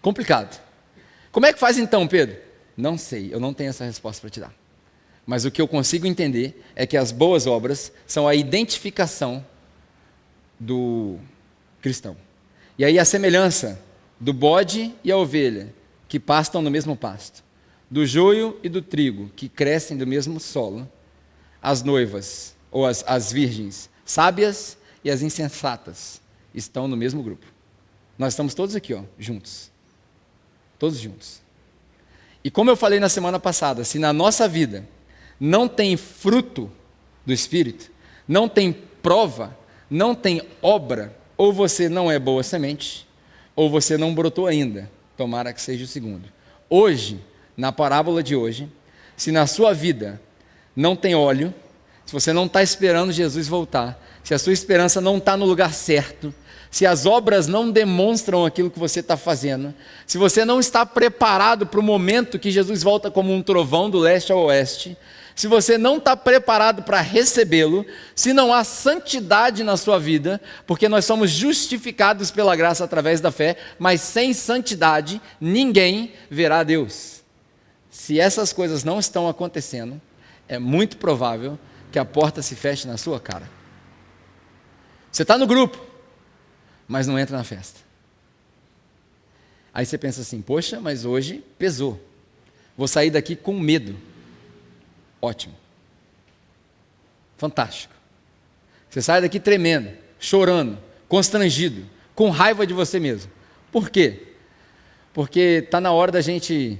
Speaker 1: Complicado. Como é que faz então, Pedro? Não sei, eu não tenho essa resposta para te dar. Mas o que eu consigo entender é que as boas obras são a identificação do cristão. E aí a semelhança do bode e a ovelha, que pastam no mesmo pasto, do joio e do trigo, que crescem do mesmo solo, as noivas, ou as virgens, sábias e as insensatas, estão no mesmo grupo. Nós estamos todos aqui, juntos. Todos juntos. E como eu falei na semana passada, se na nossa vida não tem fruto do Espírito, não tem prova, não tem obra, ou você não é boa semente, ou você não brotou ainda, tomara que seja o segundo. Hoje, na parábola de hoje, se na sua vida não tem óleo, se você não está esperando Jesus voltar, se a sua esperança não está no lugar certo, se as obras não demonstram aquilo que você está fazendo, se você não está preparado para o momento que Jesus volta como um trovão do leste ao oeste, se você não está preparado para recebê-lo, se não há santidade na sua vida, porque nós somos justificados pela graça através da fé, mas sem santidade ninguém verá Deus. Se essas coisas não estão acontecendo, é muito provável que a porta se feche na sua cara. Você está no grupo, mas não entra na festa. Aí você pensa assim, poxa, mas hoje pesou. Vou sair daqui com medo. Ótimo. Fantástico. Você sai daqui tremendo, chorando, constrangido, com raiva de você mesmo. Por quê? Porque está na hora da gente...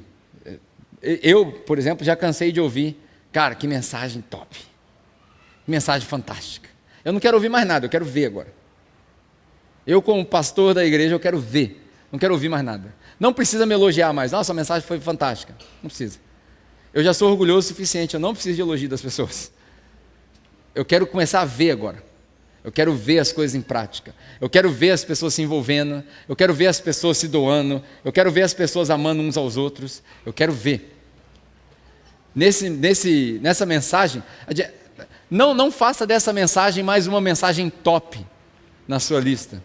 Speaker 1: Eu, por exemplo, já cansei de ouvir, cara, que mensagem top. Que mensagem fantástica. Eu não quero ouvir mais nada, eu quero ver agora. Eu, como pastor da igreja, eu quero ver. Não quero ouvir mais nada. Não precisa me elogiar mais. Nossa, a mensagem foi fantástica. Não precisa. Eu já sou orgulhoso o suficiente, eu não preciso de elogio das pessoas. Eu quero começar a ver agora. Eu quero ver as coisas em prática. Eu quero ver as pessoas se envolvendo. Eu quero ver as pessoas se doando. Eu quero ver as pessoas amando uns aos outros. Eu quero ver. Nessa mensagem, não faça dessa mensagem mais uma mensagem top na sua lista.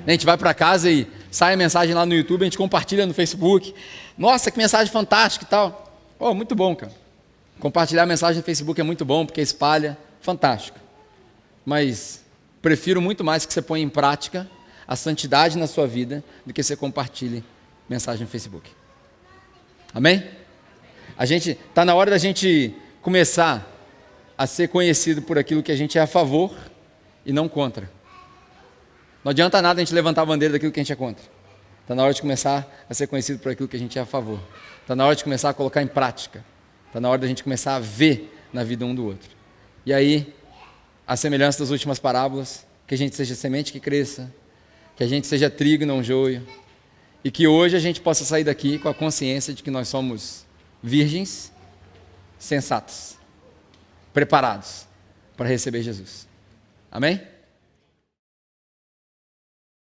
Speaker 1: A gente vai para casa e sai a mensagem lá no YouTube, a gente compartilha no Facebook. Nossa, que mensagem fantástica e tal. Oh, muito bom, cara. Compartilhar a mensagem no Facebook é muito bom, porque espalha. Fantástico. Mas prefiro muito mais que você ponha em prática a santidade na sua vida do que você compartilhe mensagem no Facebook. Amém? Está na hora da gente começar a ser conhecido por aquilo que a gente é a favor e não contra. Não adianta nada a gente levantar a bandeira daquilo que a gente é contra. Está na hora de começar a ser conhecido por aquilo que a gente é a favor. Está na hora de começar a colocar em prática. Está na hora da gente começar a ver na vida um do outro. E aí, a semelhança das últimas parábolas, que a gente seja semente que cresça, que a gente seja trigo e não joio, e que hoje a gente possa sair daqui com a consciência de que nós somos virgens, sensatos, preparados para receber Jesus. Amém?